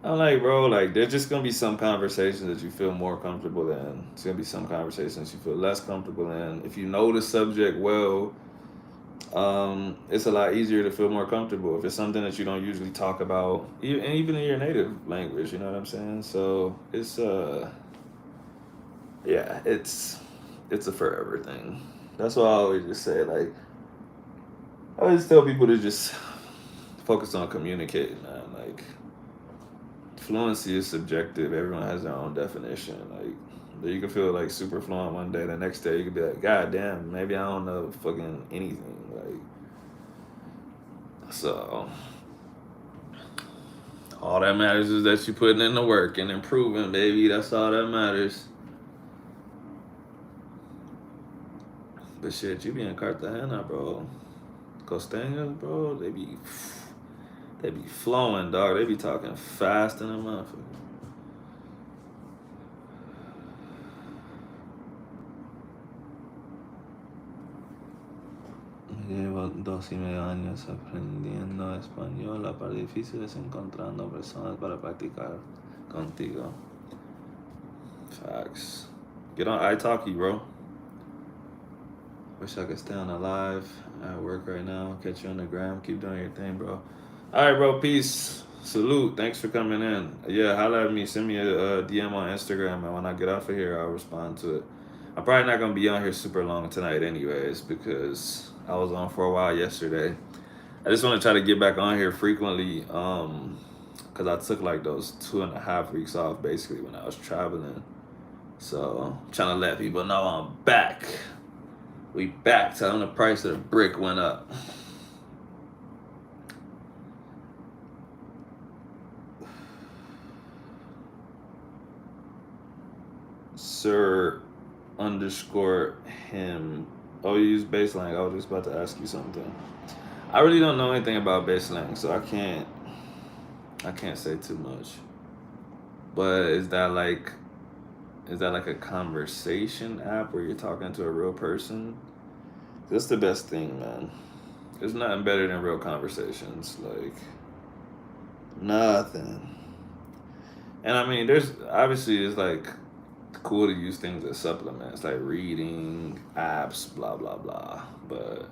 I'm like, bro, like, there's just gonna be some conversations that you feel more comfortable in. It's gonna be some conversations you feel less comfortable in. If you know the subject well, it's a lot easier to feel more comfortable if it's something that you don't usually talk about, and even in your native language. You know what I'm saying? So it's yeah, it's a forever thing. That's why I always just say, like, I always tell people to just focus on communicating, man. Like, fluency is subjective. Everyone has their own definition. Like, you can feel like super fluent one day, the next day you could be like, God damn, maybe I don't know fucking anything. So all that matters is that you putting in the work and improving, baby. That's all that matters. But shit, you be in Cartagena, bro. Costeños, bro, they be flowing, dog. They be talking fast in a motherfucker. Llevo 2.5 años aprendiendo español. La parte difícil es encontrando personas para practicar contigo. Facts. Get on italki, bro. Wish I could stay on the live at work right now. Catch you on the gram. Keep doing your thing, bro. All right, bro. Peace. Salute. Thanks for coming in. Yeah, holla at me. Send me a DM on Instagram, and when I get off of here, I'll respond to it. I'm probably not gonna be on here super long tonight, anyways, because I was on for a while yesterday. I just want to try to get back on here frequently, because I took like those 2.5 weeks off basically when I was traveling. So I'm trying to let people know I'm back. We back. Tell them the price of the brick went up. Sir underscore him. Oh, you use baseline. I was just about to ask you something. I really don't know anything about baseline, so I can't say too much. But is that like a conversation app where you're talking to a real person? That's the best thing, man. There's nothing better than real conversations. Like, nothing. And I mean, there's obviously it's like cool to use things as supplements, like reading, apps, blah blah blah. But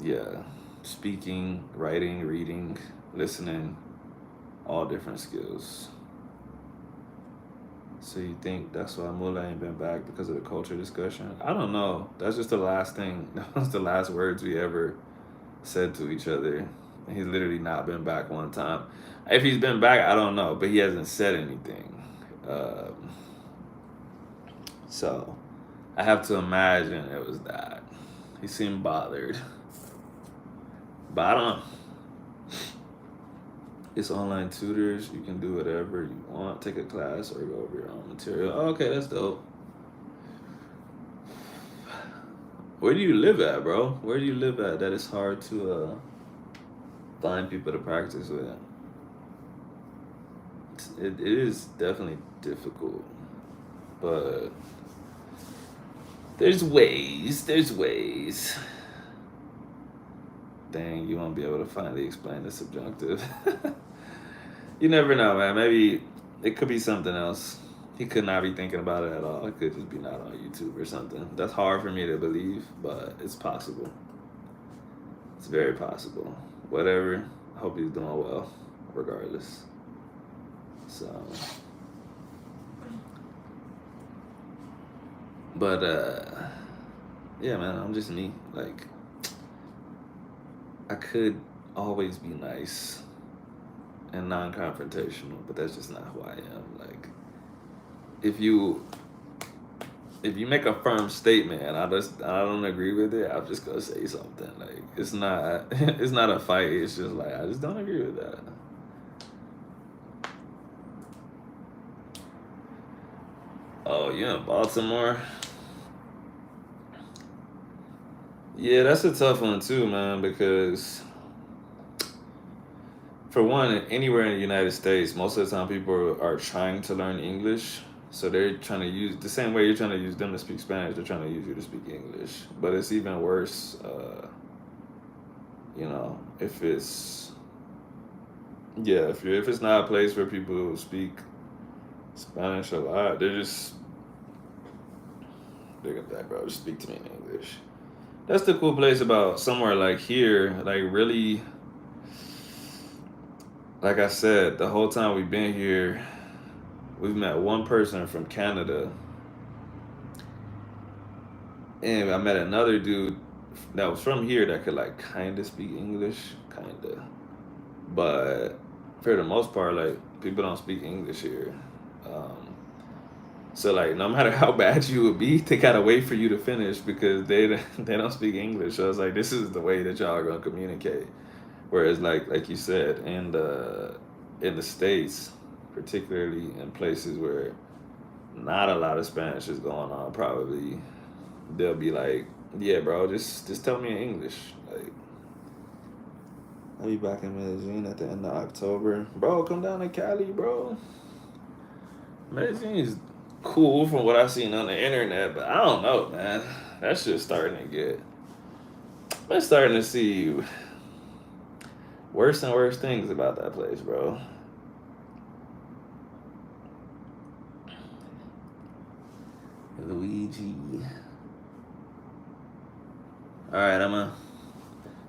yeah, speaking, writing, reading, listening, all different skills. So you think that's why Mula ain't been back because of the culture discussion? I don't know. That's just the last thing. That was the last words we ever said to each other. He's literally not been back one time. If he's been back, I don't know, but he hasn't said anything. So I have to imagine it was that. He seemed bothered. But I don't know. It's online tutors. You can do whatever you want. Take a class or go over your own material. Oh, okay, that's dope. Where do you live at, bro? Where do you live at that it's hard to find people to practice with? It is definitely difficult. But there's ways. There's ways. Dang, you won't be able to finally explain the subjunctive. You never know, man. Maybe it could be something else. He could not be thinking about it at all. It could just be not on YouTube or something. That's hard for me to believe, but it's possible. It's very possible. Whatever. I hope he's doing well, regardless. So, but yeah, man. I'm just me. Like, I could always be nice and non-confrontational, but that's just not who I am. Like, if you make a firm statement and I don't agree with it, I'm just gonna say something. Like, it's not it's not a fight. It's just like I just don't agree with that. Oh, you in Baltimore? Yeah, that's a tough one too, man. Because for one, anywhere in the United States, most of the time people are trying to learn English. So they're trying to use the same way you're trying to use them to speak Spanish, they're trying to use you to speak English. But it's even worse, if it's yeah, if it's not a place where people speak Spanish a lot, they're gonna be like, bro, just speak to me in English. That's the cool place about somewhere like here. Like really, like I said, the whole time we've been here, we've met one person from Canada, and I met another dude that was from here that could like kind of speak English, kind of. But for the most part, like people don't speak English here. Um, so like no matter how bad you would be, they gotta wait for you to finish because they don't speak English. So it's like this is the way that y'all are gonna communicate. Whereas like you said, in the states, particularly in places where not a lot of Spanish is going on, probably they'll be like, "Yeah, bro, just tell me in English." Like, I'll be back in Medellin at the end of October, bro. Come down to Cali, bro. Medellin is cool from what I've seen on the internet, but I don't know, man. That's just starting to get. I'm starting to see worse and worse things about that place, bro. Luigi. All right, I'm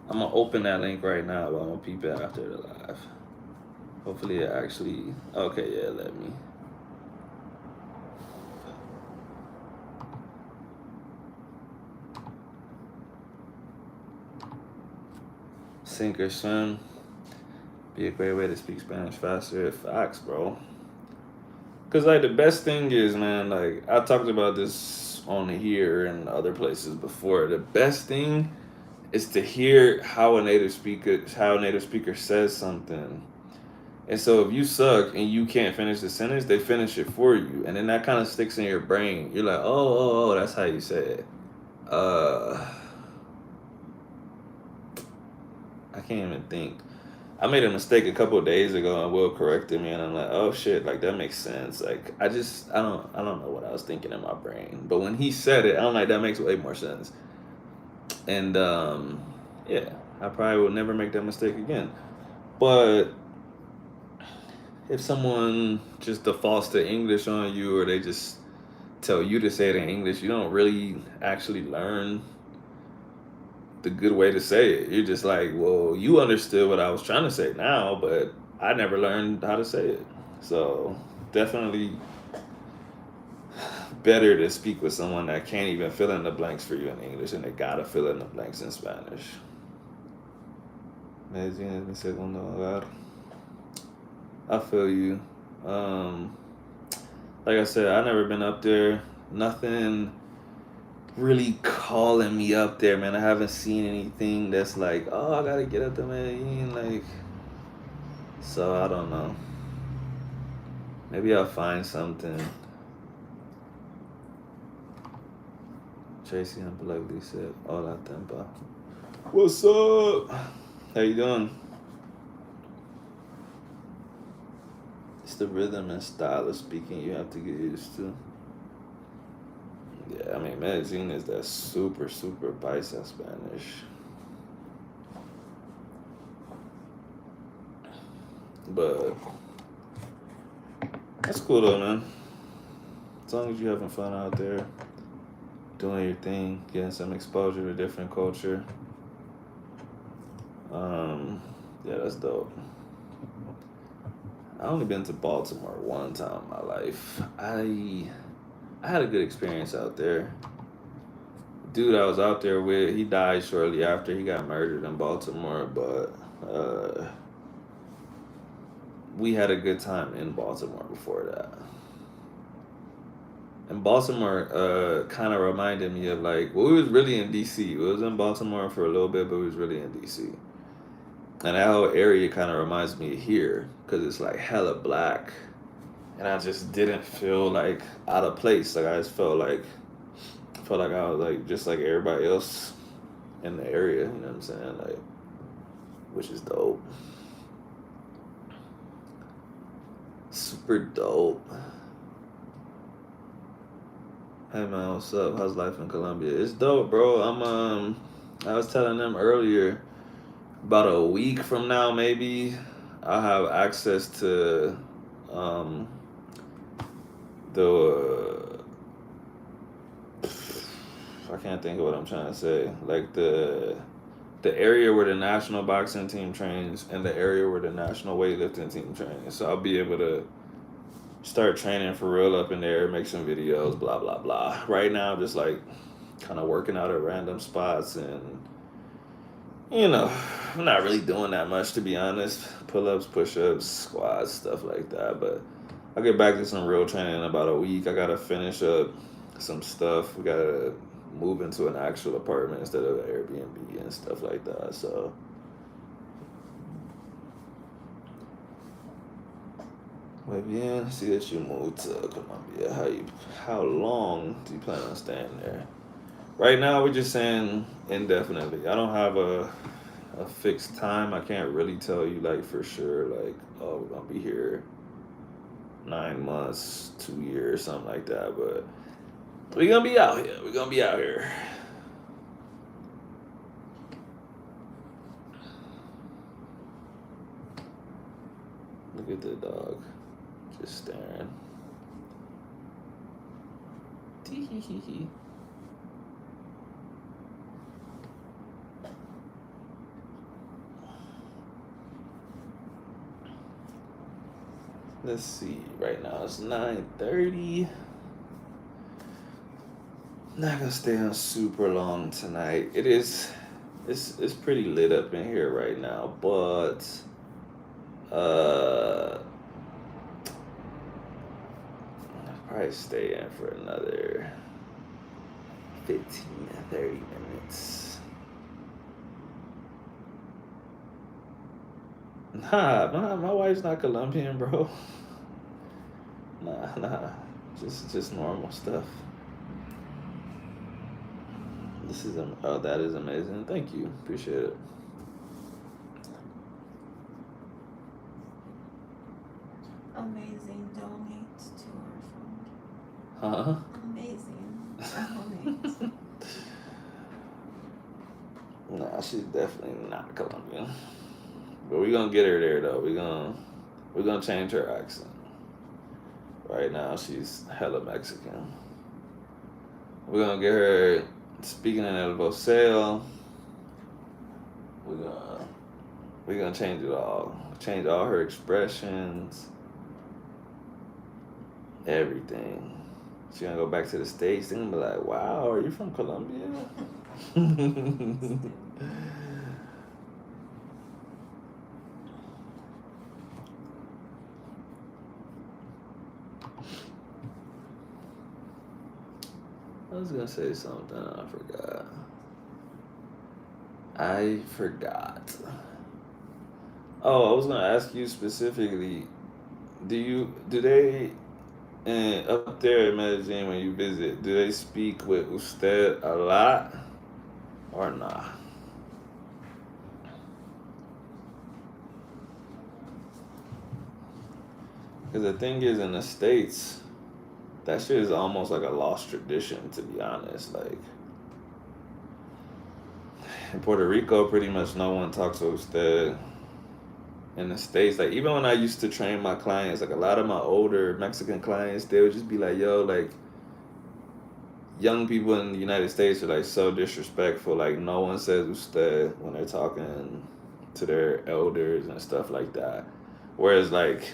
gonna open that link right now, but I'm gonna peep it after the live. Hopefully it actually. Okay, yeah, let me. Sink or swim. Be a great way to speak Spanish faster. Facts, bro. Cause like the best thing is, man, like I talked about this on here and other places before. The best thing is to hear how a native speaker says something. And so if you suck and you can't finish the sentence, they finish it for you, and then that kind of sticks in your brain. You're like, oh, that's how you say it. Uh, I can't even think. I made a mistake a couple of days ago, and Will corrected me, and I'm like, oh shit, like that makes sense. Like I don't know what I was thinking in my brain, but when he said it, I'm like, that makes way more sense. And yeah, I probably will never make that mistake again. But if someone just defaults to English on you, or they just tell you to say it in English, you don't really actually learn the good way to say it. You're just like, well, you understood what I was trying to say now, but I never learned how to say it. So definitely better to speak with someone that can't even fill in the blanks for you in English and they gotta fill in the blanks in Spanish. Medellin es mi segundo hogar. I feel you. Um, like I said, I never been up there. Nothing really calling me up there, man. I haven't seen anything that's like, oh, I gotta get up to Medellin. Like, so I don't know. Maybe I'll find something. Tracy unpluggedly said, "Hola, Tempa." What's up? How you doing? It's the rhythm and style of speaking you have to get used to. Yeah, I mean, Medellin is that super, super paisa Spanish. But that's cool though, man. As long as you're having fun out there, doing your thing, getting some exposure to different culture. Yeah, that's dope. I only been to Baltimore one time in my life. I had a good experience out there. Dude I was out there with, he died shortly after he got murdered in Baltimore, but we had a good time in Baltimore before that. And Baltimore kind of reminded me of like, well, we was really in DC. We was in Baltimore for a little bit, but we was really in DC. And that whole area kind of reminds me of here because it's like hella black. And I just didn't feel like out of place. Like I just felt like I was like just like everybody else in the area. You know what I'm saying? Like, which is dope. Super dope. Hey man, what's up? How's life in Colombia? It's dope, bro. I was telling them earlier, about a week from now maybe, I'll have access to the I can't think of what I'm trying to say. Like the area where the national boxing team trains and the area where the national weightlifting team trains. So I'll be able to start training for real up in there, make some videos, blah blah blah. Right now, I'm just like kind of working out at random spots, and you know, I'm not really doing that much to be honest. Pull ups, push ups, squats, stuff like that. But I'll get back to some real training in about a week. I gotta finish up some stuff. We gotta move into an actual apartment instead of Airbnb and stuff like that. So muy bien. See that you moved to Colombia. How long do you plan on staying there? Right now we're just saying indefinitely. I don't have a fixed time. I can't really tell you like for sure, like, oh, we're gonna be here 9 months, 2 years, something like that. But we're gonna be out here. We're gonna be out here. Look at the dog. Just staring. Tee hee hee hee. Let's see. Right now it's 9:30. Not gonna stay on super long tonight. It is. It's pretty lit up in here right now, but I'll probably stay in for another 15 to 30 minutes. Nah, my wife's not Colombian, bro. Nah. Just normal stuff. Oh, that is amazing. Thank you. Appreciate it. Amazing. Donate to our fund. Huh? Amazing. Donate. Nah, she's definitely not Colombian. But we're gonna get her there though. We're gonna change her accent. Right now she's hella Mexican. We're gonna get her speaking in El Voceo. We're gonna change it all. Change all her expressions. Everything. She's gonna go back to the States and be like, wow, are you from Colombia? I was gonna say something, I forgot. Oh, I was gonna ask you specifically. Do they up there in Medellin when you visit? Do they speak with usted a lot or nah? Because the thing is, in the States, that shit is almost like a lost tradition, to be honest. Like in Puerto Rico, pretty much no one talks to usted. In the States, like even when I used to train my clients, like a lot of my older Mexican clients, they would just be like, yo, like young people in the United States are like so disrespectful. Like no one says usted when they're talking to their elders and stuff like that. Whereas like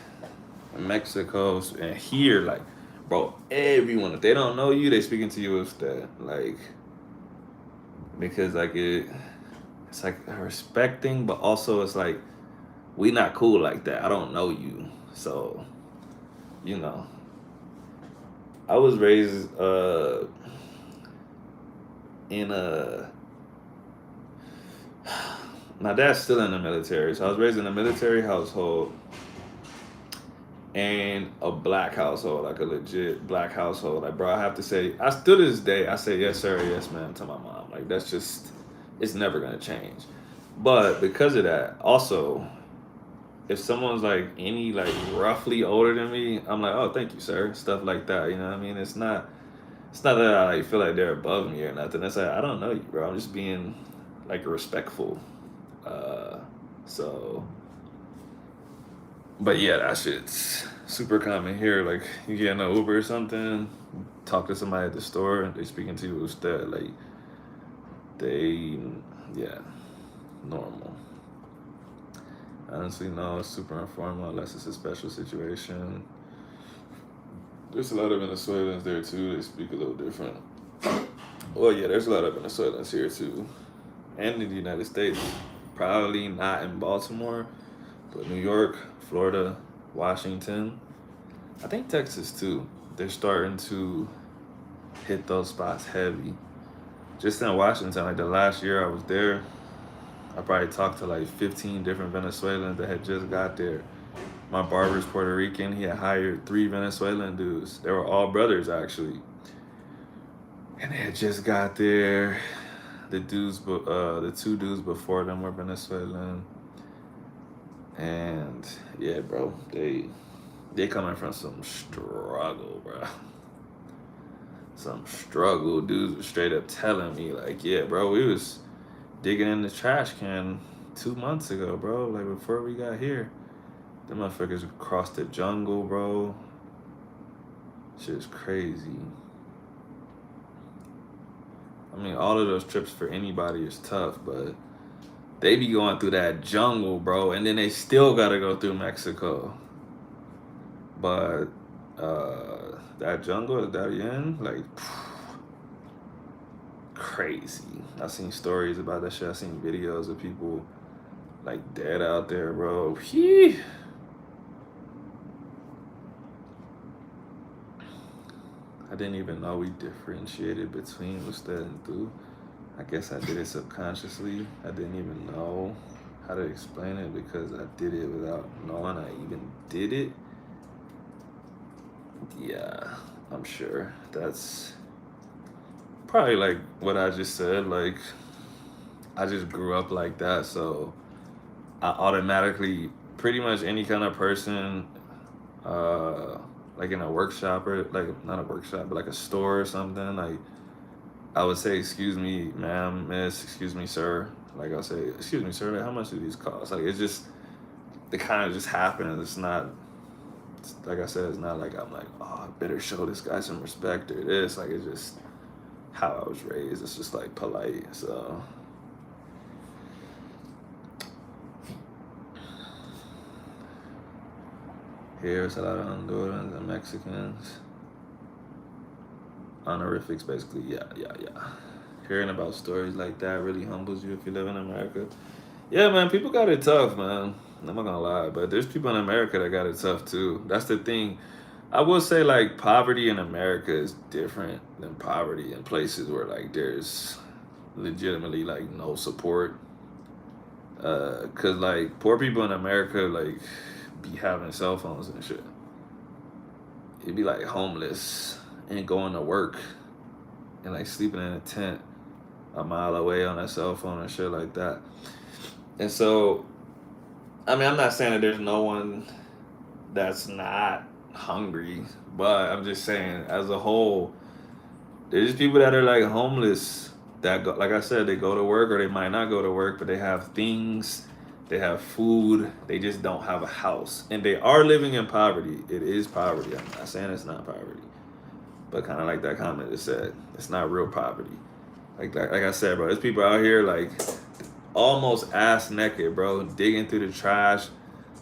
in Mexico and here, like, bro, everyone, if they don't know you, they speaking to you usted. Like because like it's like a respecting, but also it's like we not cool like that. I don't know you. So, you know. I was raised in a my dad's still in the military. So I was raised in a military household and a black household, like a legit black household. Like bro, I have to say, I still to this day I say yes sir, yes ma'am to my mom. Like that's just it's never gonna change. But because of that, also if someone's like any like roughly older than me, I'm like, oh, thank you, sir. Stuff like that. You know what I mean? It's not that I like feel like they're above me or nothing. It's like I don't know you, bro. I'm just being like respectful. Uh, so, but yeah, that shit's super common here. Like you get in an Uber or something, talk to somebody at the store, and they speaking to you instead. Like They, yeah, normal. Honestly, no, it's super informal unless it's a special situation. There's a lot of Venezuelans there too. They speak a little different. Well, yeah, there's a lot of Venezuelans here too, and in the United States. Probably not in Baltimore, but New York, Florida, Washington. I think Texas too. They're starting to hit those spots heavy. Just in Washington, like the last year I was there, I probably talked to like 15 different Venezuelans that had just got there. My barber's Puerto Rican. He had hired 3 Venezuelan dudes. They were all brothers actually, and they had just got there. The 2 dudes before them were Venezuelan, and yeah, bro, they coming from some struggle, bro. Some struggle. Dudes were straight up telling me like, yeah, bro, we was digging in the trash can 2 months ago, bro. Like before we got here, the motherfuckers crossed the jungle, bro. Shit's crazy. I mean, all of those trips for anybody is tough, but they be going through that jungle, bro, and then they still gotta go through Mexico. But that jungle that you in, like, crazy. I seen stories about that shit. I seen videos of people like dead out there, bro. I didn't even know we differentiated between usted and tú. I guess I did it subconsciously. I didn't even know how to explain it because I did it without knowing I even did it. Yeah, I'm sure that's probably like what I just said. Like, I just grew up like that, so I automatically, pretty much any kind of person, uh, like in a workshop or like not a workshop, but like a store or something, like I would say, "Excuse me, ma'am, miss, excuse me, sir." Like I'll say, "Excuse me, sir, like, how much do these cost?" Like it's just, it kind of just happens. It's not, like I said, it's not like I'm like, oh, I better show this guy some respect or this. Like it's just how I was raised. It's just like polite. So here's a lot of Hondurans and Mexicans. Honorifics, basically. Yeah, yeah, yeah. Hearing about stories like that really humbles you if you live in America. Yeah, man, people got it tough, man. I'm not gonna lie, but there's people in America that got it tough too. That's the thing. I will say like poverty in America is different than poverty in places where like there's legitimately like no support. Cause like poor people in America like be having cell phones and shit. It'd be like homeless and going to work and like sleeping in a tent a mile away on a cell phone and shit like that. And so, I mean, I'm not saying that there's no one that's not hungry, but I'm just saying, as a whole, there's people that are like homeless that go, like I said, they go to work or they might not go to work, but they have things, they have food, they just don't have a house, and they are living in poverty. It is poverty. I'm not saying it's not poverty, but kind of like that comment just said, it's not real poverty. Like I said, bro, there's people out here like almost ass naked, bro, digging through the trash,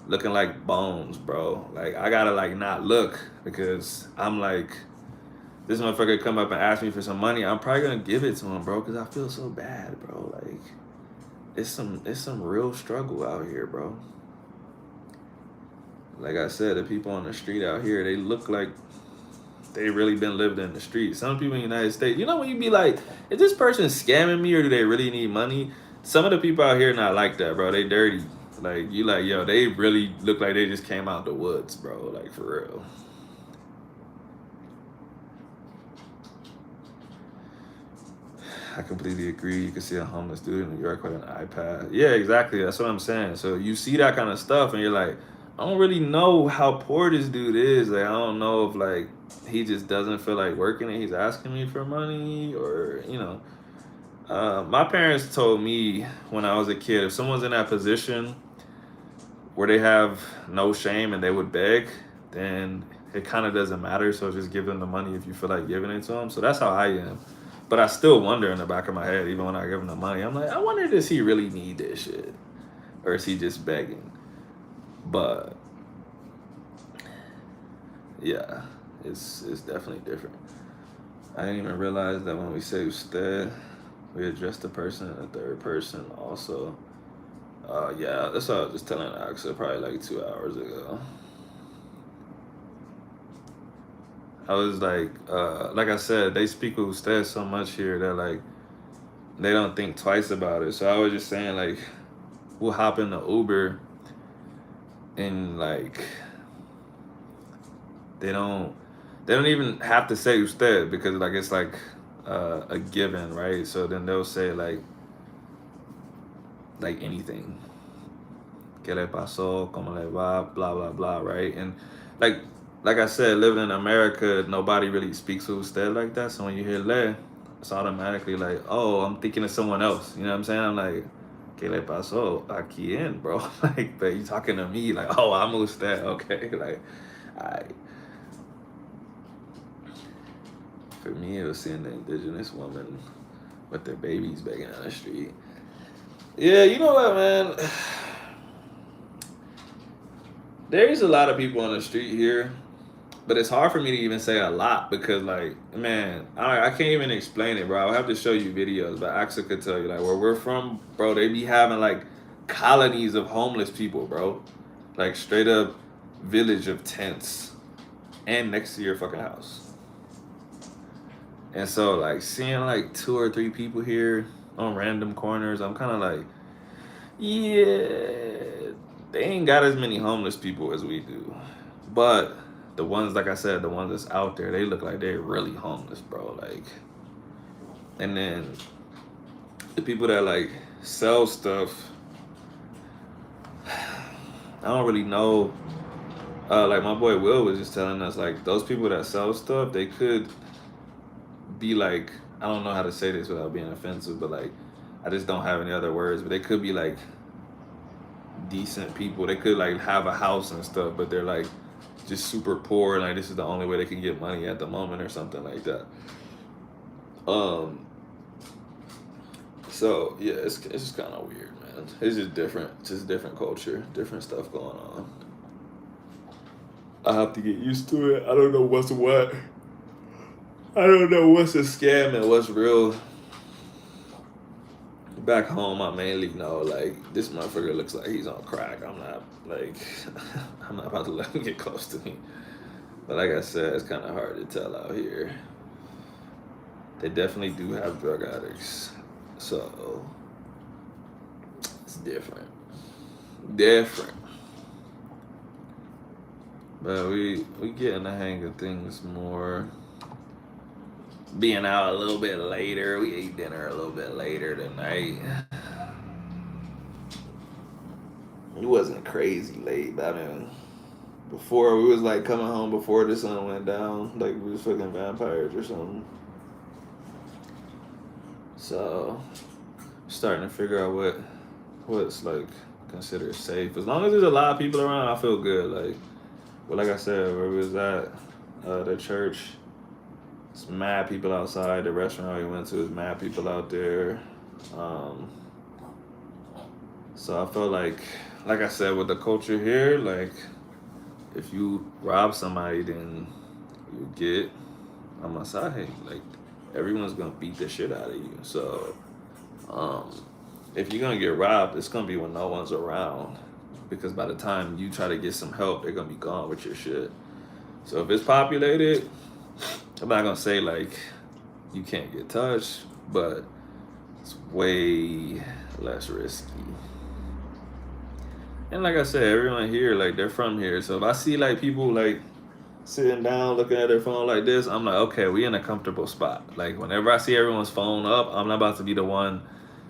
looking like bones, bro. Like I gotta like not look because I'm like, this motherfucker come up and ask me for some money. I'm probably gonna give it to him, bro, because I feel so bad, bro. Like it's some real struggle out here, bro. Like I said, the people on the street out here, they look like they really been living in the streets. Some people in the United States, you know, when you be like, is this person scamming me or do they really need money? Some of the people out here not like that, bro. They dirty. Like you like, yo, they really look like they just came out the woods, bro. Like for real. I completely agree. You can see a homeless dude in New York with an iPad. Yeah, exactly. That's what I'm saying. So you see that kind of stuff and you're like, I don't really know how poor this dude is. Like I don't know if like he just doesn't feel like working and he's asking me for money or, you know. My parents told me when I was a kid, if someone's in that position where they have no shame and they would beg, then it kind of doesn't matter. So just give them the money if you feel like giving it to them. So that's how I am. But I still wonder in the back of my head, even when I give him the money, I'm like, I wonder, does he really need this shit, or is he just begging? But yeah, it's definitely different. I didn't even realize that when we say usted, we address the person in the third person also. Yeah, that's what I was just telling Axel probably like 2 hours ago. I was like I said, they speak with usted so much here that like they don't think twice about it. So I was just saying like we'll hop in the Uber and like they don't they don't even have to say usted because like it's like a given, right? So then they'll say like anything. ¿Qué le pasó? ¿Cómo le va? Blah blah blah, right? And like like I said, living in America, nobody really speaks with usted like that. So when you hear le, it's automatically like, oh, I'm thinking of someone else. You know what I'm saying? I'm like, ¿Qué le pasó? ¿A quién, bro? Like, but you talking to me like, oh, I'm usted, okay? Like, I for me, it was seeing the indigenous woman with their babies begging on the street. Yeah, you know what, man? There's a lot of people on the street here, but it's hard for me to even say a lot because, like, man, I can't even explain it, bro. I'll have to show you videos, but Axel could tell you, like, where we're from, bro, they be having, like, colonies of homeless people, bro. Like, straight up village of tents and next to your fucking house. And so, like, seeing, like, 2 or 3 people here on random corners, I'm kind of like, yeah, they ain't got as many homeless people as we do. But the ones, like I said, the ones that's out there, they look like they're really homeless, bro. Like, and then the people that like sell stuff, I don't really know. Like my boy Will was just telling us, like those people that sell stuff, they could be like, I don't know how to say this without being offensive, but like, I just don't have any other words. But they could be like decent people. They could like have a house and stuff, but they're like just super poor. Like this is the only way they can get money at the moment or something like that. Um. So yeah, it's just kind of weird, man. It's just different. It's just different culture, different stuff going on. I have to get used to it. I don't know what's what. I don't know what's a scam and what's real. Back home, I mainly know like this motherfucker looks like he's on crack. I'm not like I'm not about to let him get close to me. But like I said, it's kind of hard to tell out here. They definitely do have drug addicts, so it's different. Different. But we getting the hang of things more. Being out a little bit later, we ate dinner a little bit later tonight. It wasn't crazy late, but I mean, before we was like coming home before the sun went down, like we was fucking vampires or something. So, starting to figure out what's like considered safe. As long as there's a lot of people around, I feel good. Like, but like I said, where we was at, the church, it's mad people outside. The restaurant we went to is mad people out there. Um, so I felt like I said, with the culture here, like if you rob somebody, then you get on my side. Like everyone's gonna beat the shit out of you. So if you're gonna get robbed, it's gonna be when no one's around. Because by the time you try to get some help, they're gonna be gone with your shit. So if it's populated, I'm not gonna say like you can't get touched, but it's way less risky. And like I said, everyone here, like they're from here. So if I see like people like sitting down looking at their phone like this, I'm like, okay, we in a comfortable spot. Like whenever I see everyone's phone up, I'm not about to be the one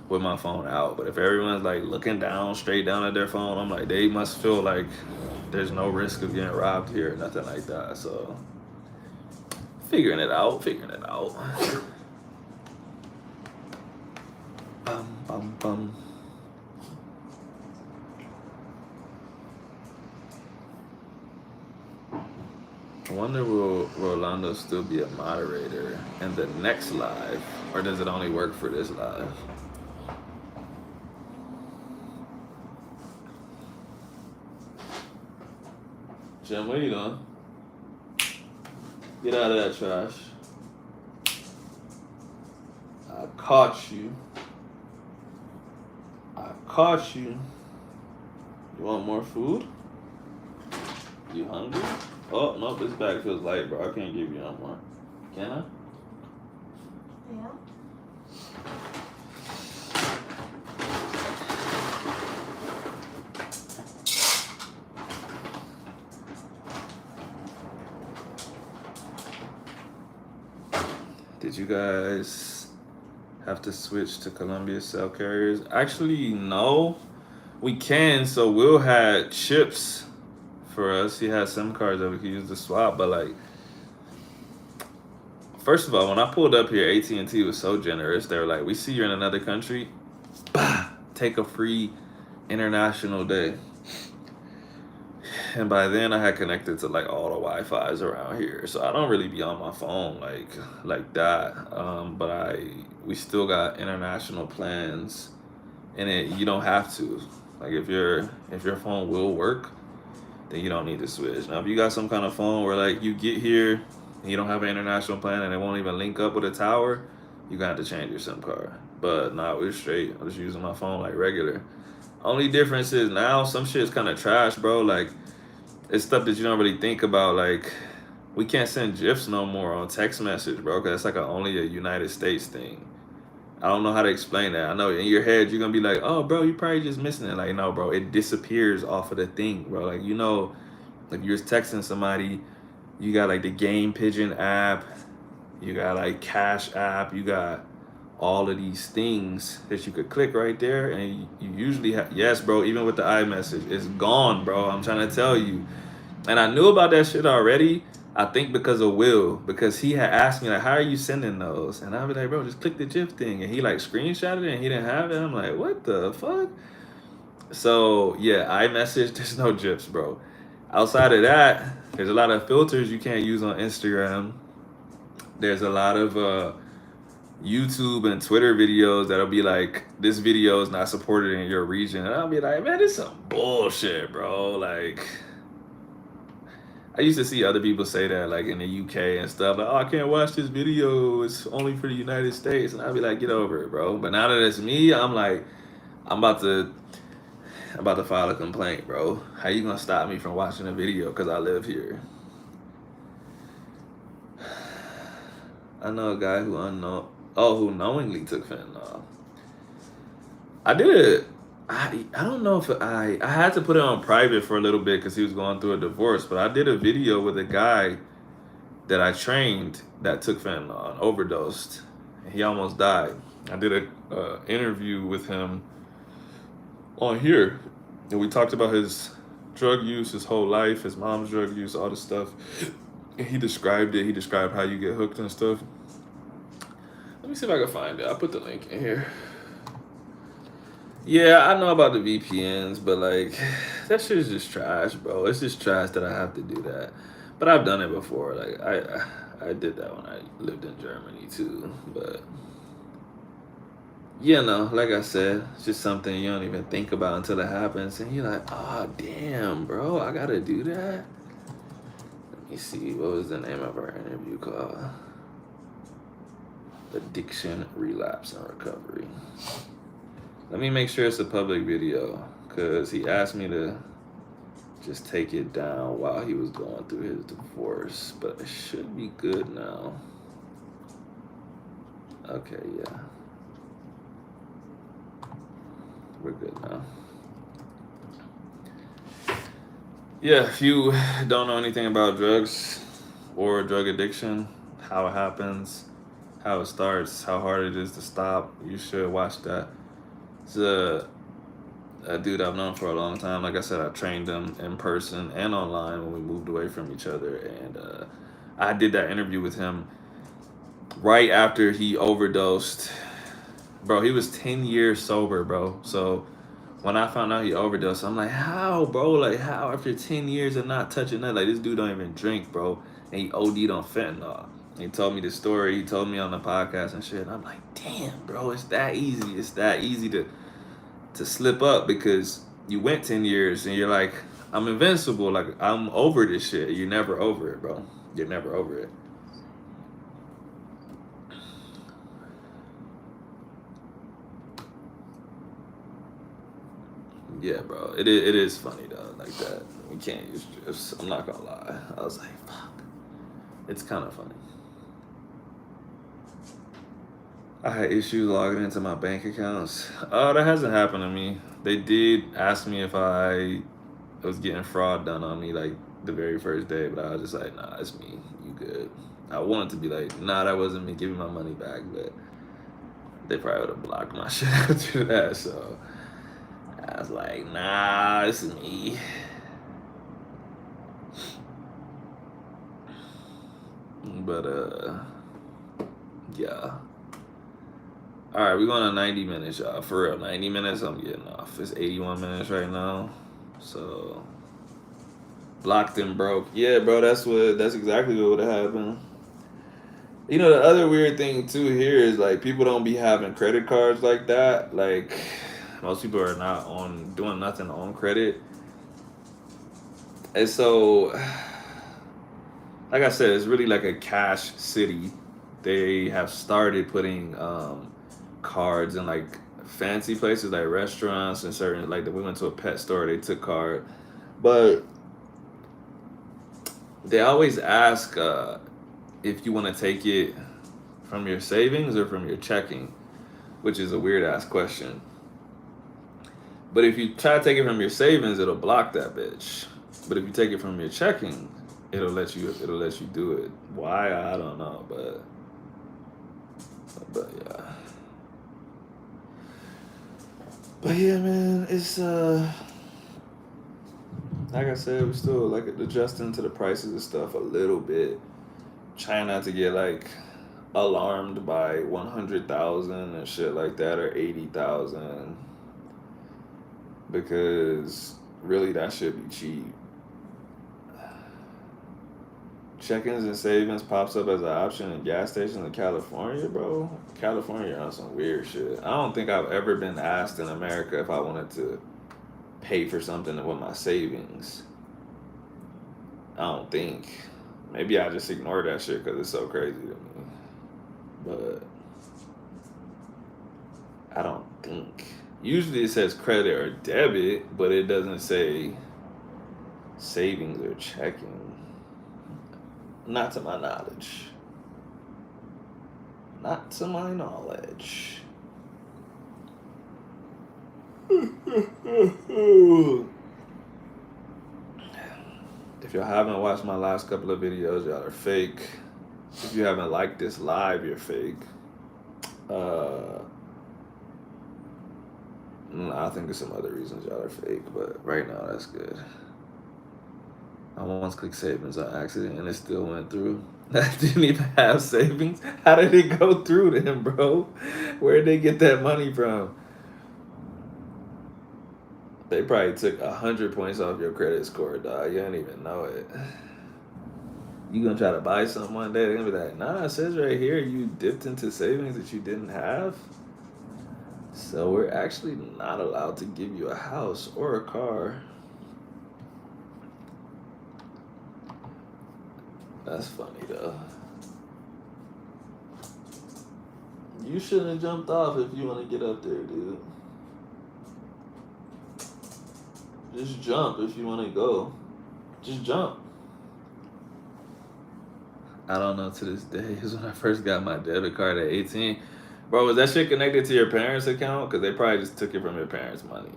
with my phone out. But if everyone's like looking down, straight down at their phone, I'm like, they must feel like there's no risk of getting robbed here, nothing like that. So figuring it out. Bum, bum, bum. wonder will Rolando still be a moderator in the next live, or does it only work for this live? Jim, what are you doing? Get out of that trash. I caught you. I caught you. You want more food? You hungry? Oh, no, this bag feels light, bro. I can't give you no more. Can I? Yeah. Did you guys have to switch to Colombia cell carriers? Actually, no. We can, so Will had chips for us. He had SIM cards that we could use to swap, but like, first of all, when I pulled up here, AT&T was so generous. They were like, "We see you're in another country, bah, take a free international day." And by then, I had connected to like all the Wi-Fi's around here, so I don't really be on my phone like that. But we still got international plans, and you don't have to. Like if your phone will work, then you don't need to switch. Now, if you got some kind of phone where like you get here and you don't have an international plan and it won't even link up with a tower, you got to change your SIM card. But nah, we're straight. I'm just using my phone like regular. Only difference is now some shit's kind of trash, bro. Like it's stuff that you don't really think about. Like we can't send GIFs no more on text message, bro, because it's like only a United States thing. I don't know how to explain that. I know in your head you're gonna be like, "Oh, bro, you probably just missing it." Like, no, bro, it disappears off of the thing, bro. Like, if you're texting somebody, you got like the Game Pigeon app, you got like Cash app, you got all of these things that you could click right there, and you usually have. Yes, bro. Even with the iMessage, it's gone, bro. I'm trying to tell you. And I knew about that shit already. I think because of Will, because he had asked me like, "How are you sending those?" And I'd be like, "Bro, just click the GIF thing." And he like screenshotted it, and he didn't have it. I'm like, "What the fuck?" So yeah, iMessage. There's no GIFs, bro. Outside of that, there's a lot of filters you can't use on Instagram. There's a lot of YouTube and Twitter videos that'll be like, "This video is not supported in your region," and I'll be like, "Man, this is some bullshit, bro." Like. I used to see other people say that, like in the UK and stuff, like, "Oh, I can't watch this video. It's only for the United States." And I'd be like, "Get over it, bro." But now that it's me, I'm like, I'm about to, I'm about to file a complaint, bro. How you gonna stop me from watching a video because I live here? I know a guy who knowingly took fentanyl. I did it. I don't know if I had to put it on private for a little bit because he was going through a divorce. But I did a video with a guy that I trained that took fentanyl and overdosed. He almost died. I did a interview with him on here, and we talked about his drug use, his whole life, his mom's drug use, all this stuff. And he described it. He described how you get hooked and stuff. Let me see if I can find it. I'll put the link in here. Yeah, I know about the VPNs, but like that shit is just trash, bro. It's just trash that I have to do that. But I've done it before. Like I did that when I lived in Germany too. But you know, like I said, it's just something you don't even think about until it happens, and you're like, "Oh damn, bro, I gotta do that." Let me see, what was the name of our interview called? Addiction, Relapse, and Recovery. Let me make sure it's a public video, because he asked me to just take it down while he was going through his divorce, but it should be good now. Okay, yeah. We're good now. Yeah, if you don't know anything about drugs or drug addiction, how it happens, how it starts, how hard it is to stop, you should watch that. It's a dude I've known for a long time. Like I said, I trained him in person and online when we moved away from each other. And I did that interview with him right after he overdosed. Bro, he was 10 years sober, bro. So when I found out he overdosed, I'm like, how, bro? Like, how after 10 years of not touching that? Like, this dude don't even drink, bro. And he OD'd on fentanyl. He told me the story. He told me on the podcast and shit. And I'm like, damn, bro, it's that easy. It's that easy to slip up because you went 10 years and you're like, I'm invincible. Like, I'm over this shit. You're never over it, bro. You're never over it. Yeah, bro. It is funny though, like that. We can't use drifts. I'm not gonna lie. I was like, fuck. It's kind of funny. I had issues logging into my bank accounts. Oh, that hasn't happened to me. They did ask me if I was getting fraud done on me like the very first day, but I was just like, nah, it's me. You good. I wanted to be like, nah, that wasn't me. Give me my money back, but they probably would have blocked my shit after that. So I was like, nah, it's me. But yeah. All right, we're going on 90 minutes, y'all. For real, 90 minutes, I'm getting off. It's 81 minutes right now. So blocked and broke. Yeah, bro, that's exactly what would have happened. You know, the other weird thing too here is like people don't be having credit cards like that. Like most people are not on doing nothing on credit. And so like I said, it's really like a cash city. They have started putting cards in like fancy places like restaurants and certain like we went to a pet store, they took card. But they always ask if you want to take it from your savings or from your checking, which is a weird ass question. But if you try to take it from your savings, it'll block that bitch. But if you take it from your checking, it'll let you do it. Why? I don't know, but yeah. But yeah, man, it's like I said, we're still like adjusting to the prices and stuff a little bit. Trying not to get like alarmed by 100,000 and shit like that or 80,000 because really that should be cheap. Check-ins and savings pops up as an option in gas stations in California, bro. California on some weird shit. I don't think I've ever been asked in America if I wanted to pay for something with my savings. I don't think. Maybe I just ignore that shit because it's so crazy to me. But I don't think. Usually it says credit or debit, but it doesn't say savings or checking. Not to my knowledge. Not to my knowledge. If y'all haven't watched my last couple of videos, y'all are fake. If you haven't liked this live, you're fake. I think there's some other reasons y'all are fake, but right now that's good. I once clicked savings on accident and it still went through. I didn't even have savings. How did it go through then, bro? Where did they get that money from? They probably took 100 points off your credit score, dog. You don't even know it. You gonna try to buy something one day, they're gonna be like, nah, it says right here you dipped into savings that you didn't have. So we're actually not allowed to give you a house or a car. That's funny though. You shouldn't have jumped off if you want to get up there, dude. Just jump if you want to go. Just jump. I don't know to this day. Is when I first got my debit card at 18. Bro, was that shit connected to your parents' account? Because they probably just took it from your parents' money.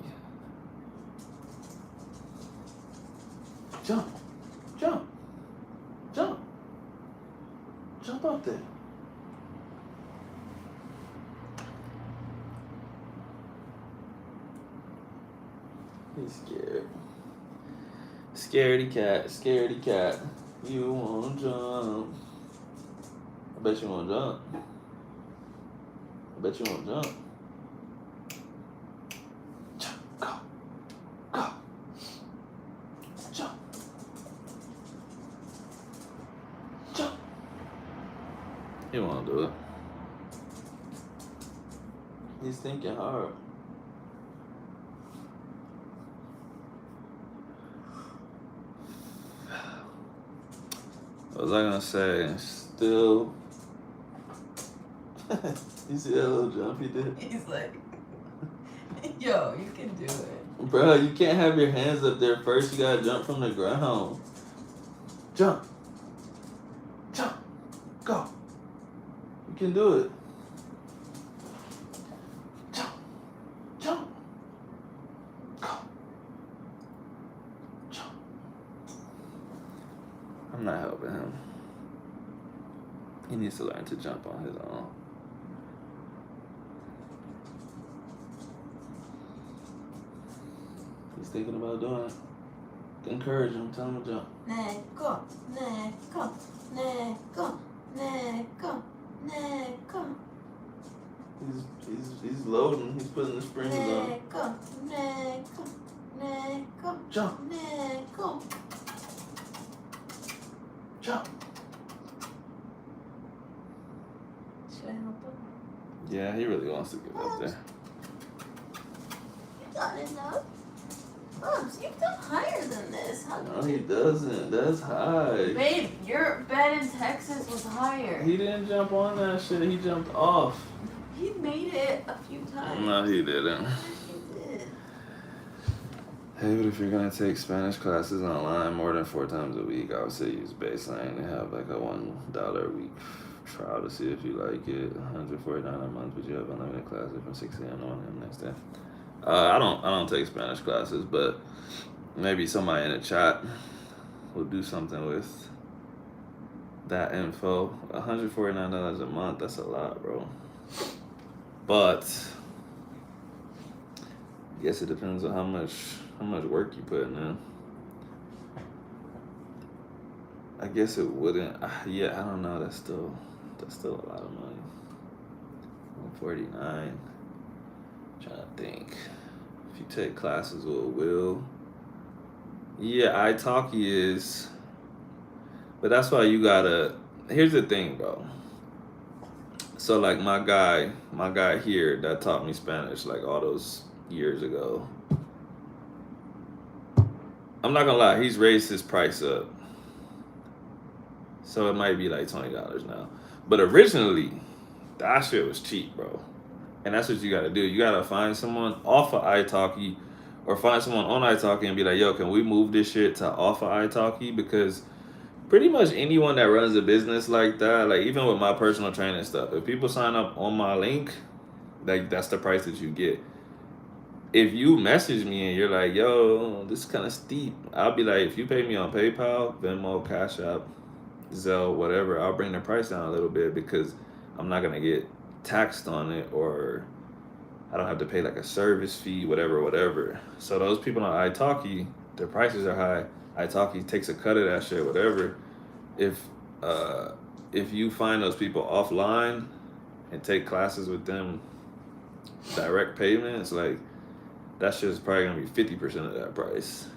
Jump. Jump. Jump. Jump up there. He's scared. Scaredy cat. Scaredy cat. You won't jump. I bet you won't jump. I bet you won't jump. Jump. Go. Jump. Jump. He won't do it. He's thinking hard. What was I gonna say? Still. You see that little jump he did? He's like, yo, you can do it. Bro, you can't have your hands up there first. You gotta jump from the ground. Jump. Jump. Go. You can do it. Jump. Jump. Go. Jump. I'm not helping him. He needs to learn to jump on his own. He's thinking about doing it. Encourage him. Tell him to jump. Neko, neko, neko, neko, neko. He's loading. He's putting the springs on. Neko, neko, neko, Jump. neko. Jump. Should I help him? Yeah, he really wants to get up there. You got enough? Bubs, you've done higher than this. How No, he doesn't. That's high. Babe, your bed in Texas was higher. He didn't jump on that shit. He jumped off. He made it a few times. No, he didn't. Yes, he did. Hey, but if you're gonna take Spanish classes online more than 4 times a week, I would say use Baseline. They have like a $1 a week trial to see if you like it. $149 a month, but you have unlimited classes from 6 a.m. to 1 a.m. next day. I don't take Spanish classes, but maybe somebody in the chat will do something with that info. $149 a month, that's a lot, bro. But I guess it depends on how much work you put in. I guess it wouldn't. Yeah, I don't know. That's still a lot of money. 149. Trying to think. If you take classes with Will, yeah, italki is. But that's why you gotta. Here's the thing, bro. So like my guy here that taught me Spanish like all those years ago. I'm not gonna lie, he's raised his price up. So it might be like $20 now. But originally, that shit was cheap, bro. And that's what you gotta do. You gotta find someone off of italki or find someone on italki and be like, yo, can we move this shit to off of italki? Because pretty much anyone that runs a business like that, like even with my personal training stuff, if people sign up on my link, like that's the price that you get. If you message me and you're like, yo, this is kind of steep, I'll be like, if you pay me on PayPal, Venmo, Cash App, Zelle, whatever, I'll bring the price down a little bit because I'm not gonna get taxed on it, or I don't have to pay like a service fee, whatever. So those people on italki, their prices are high. italki takes a cut of that shit, whatever. If you find those people offline and take classes with them, direct payments, like that shit's probably gonna be 50% of that price.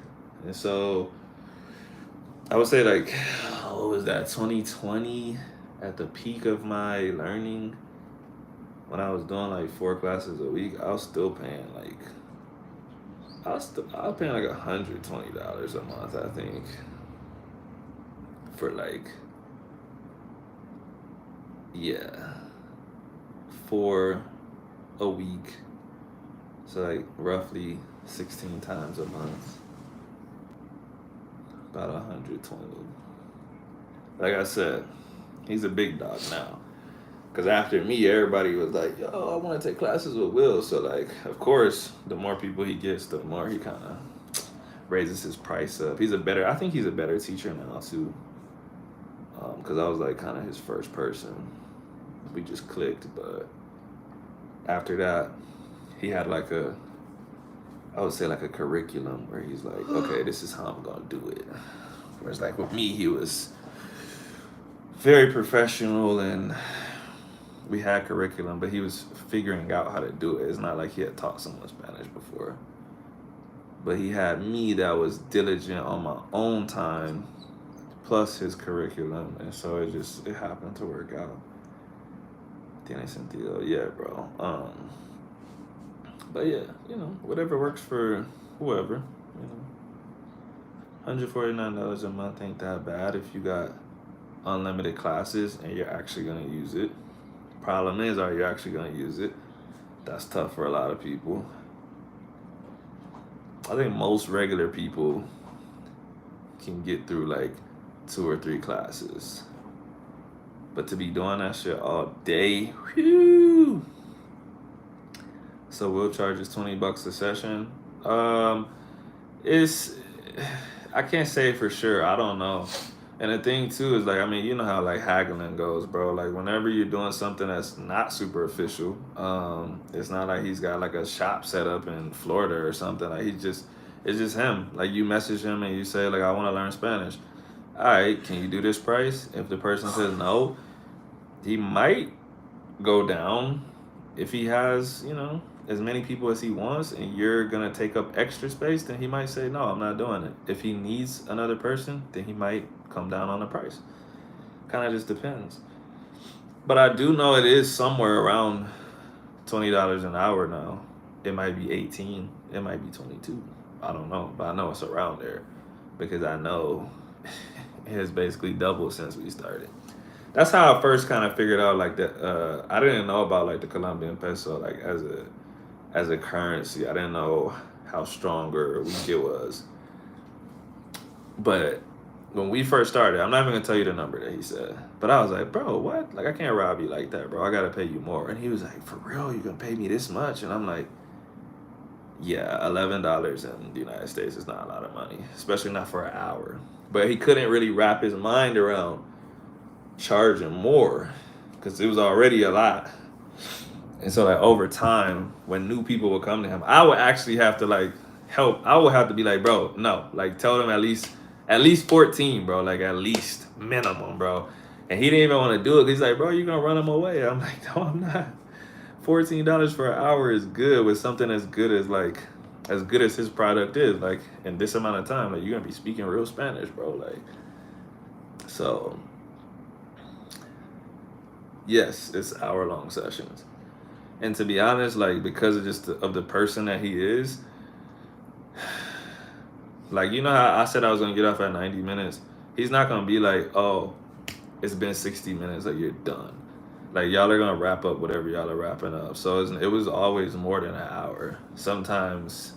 And so I would say like, what was that, 2020 at the peak of my learning, when I was doing like 4 classes a week, I was still paying like, I was paying like $120 a month, I think, for like, yeah, 4 a week. So like roughly 16 times a month, about 120. Like I said, he's a big dog now. Cause after me, everybody was like, yo, I want to take classes with Will. So like, of course, the more people he gets, the more he kind of raises his price up. I think he's a better teacher now too. Cause I was like kind of his first person. We just clicked, but after that, he had like I would say like a curriculum where he's like, okay, this is how I'm gonna do it. Whereas like with me, he was very professional and we had curriculum, but he was figuring out how to do it. It's not like he had taught someone Spanish before. But he had me that was diligent on my own time, plus his curriculum, and so it happened to work out. Tiene sentido, yeah, bro. But yeah, whatever works for whoever. $149 a month ain't that bad if you got unlimited classes and you're actually gonna use it. Problem is, are you actually gonna use it? That's tough for a lot of people. I think most regular people can get through like 2 or 3 classes. But to be doing that shit all day, whew. So we'll charge us $20 a session. It's I can't say for sure. I don't know. And the thing too is like, I mean, you know how like haggling goes, bro. Like whenever you're doing something that's not super official, it's not like he's got like a shop set up in Florida or something. Like it's just him. Like you message him and you say like, I want to learn Spanish. All right, can you do this price? If the person says no, he might go down. If he has, as many people as he wants and you're gonna take up extra space, then he might say, no, I'm not doing it. If he needs another person, then he might come down on the price. Kind of just depends. But I do know it is somewhere around $20 an hour now. It might be 18, it might be 22. I don't know, but I know it's around there because I know it has basically doubled since we started. That's how I first kind of figured out like that. I didn't know about like the Colombian peso like as a currency. I didn't know how strong or weak it was. But when we first started, I'm not even gonna tell you the number that he said. But I was like, bro, what? Like I can't rob you like that, bro. I gotta pay you more. And he was like, for real, you gonna pay me this much? And I'm like, yeah, $11 in the United States is not a lot of money, especially not for an hour. But he couldn't really wrap his mind around charging more because it was already a lot. And so like over time, when new people would come to him, I would actually have to like help. I would have to be like, bro, no, like tell them at least 14, bro, like at least minimum, bro. And he didn't even want to do it. He's like, bro, you're gonna run him away. I'm like, no, I'm not. $14 for an hour is good with something as good as his product is. Like in this amount of time, like you're gonna be speaking real Spanish, bro. Like so. Yes, it's hour-long sessions. And to be honest, like because of just of the person that he is, like you know how I said I was gonna get off at 90 minutes. He's not gonna be like, oh, it's been 60 minutes, like you're done. Like y'all are gonna wrap up whatever y'all are wrapping up. So it was always more than an hour. Sometimes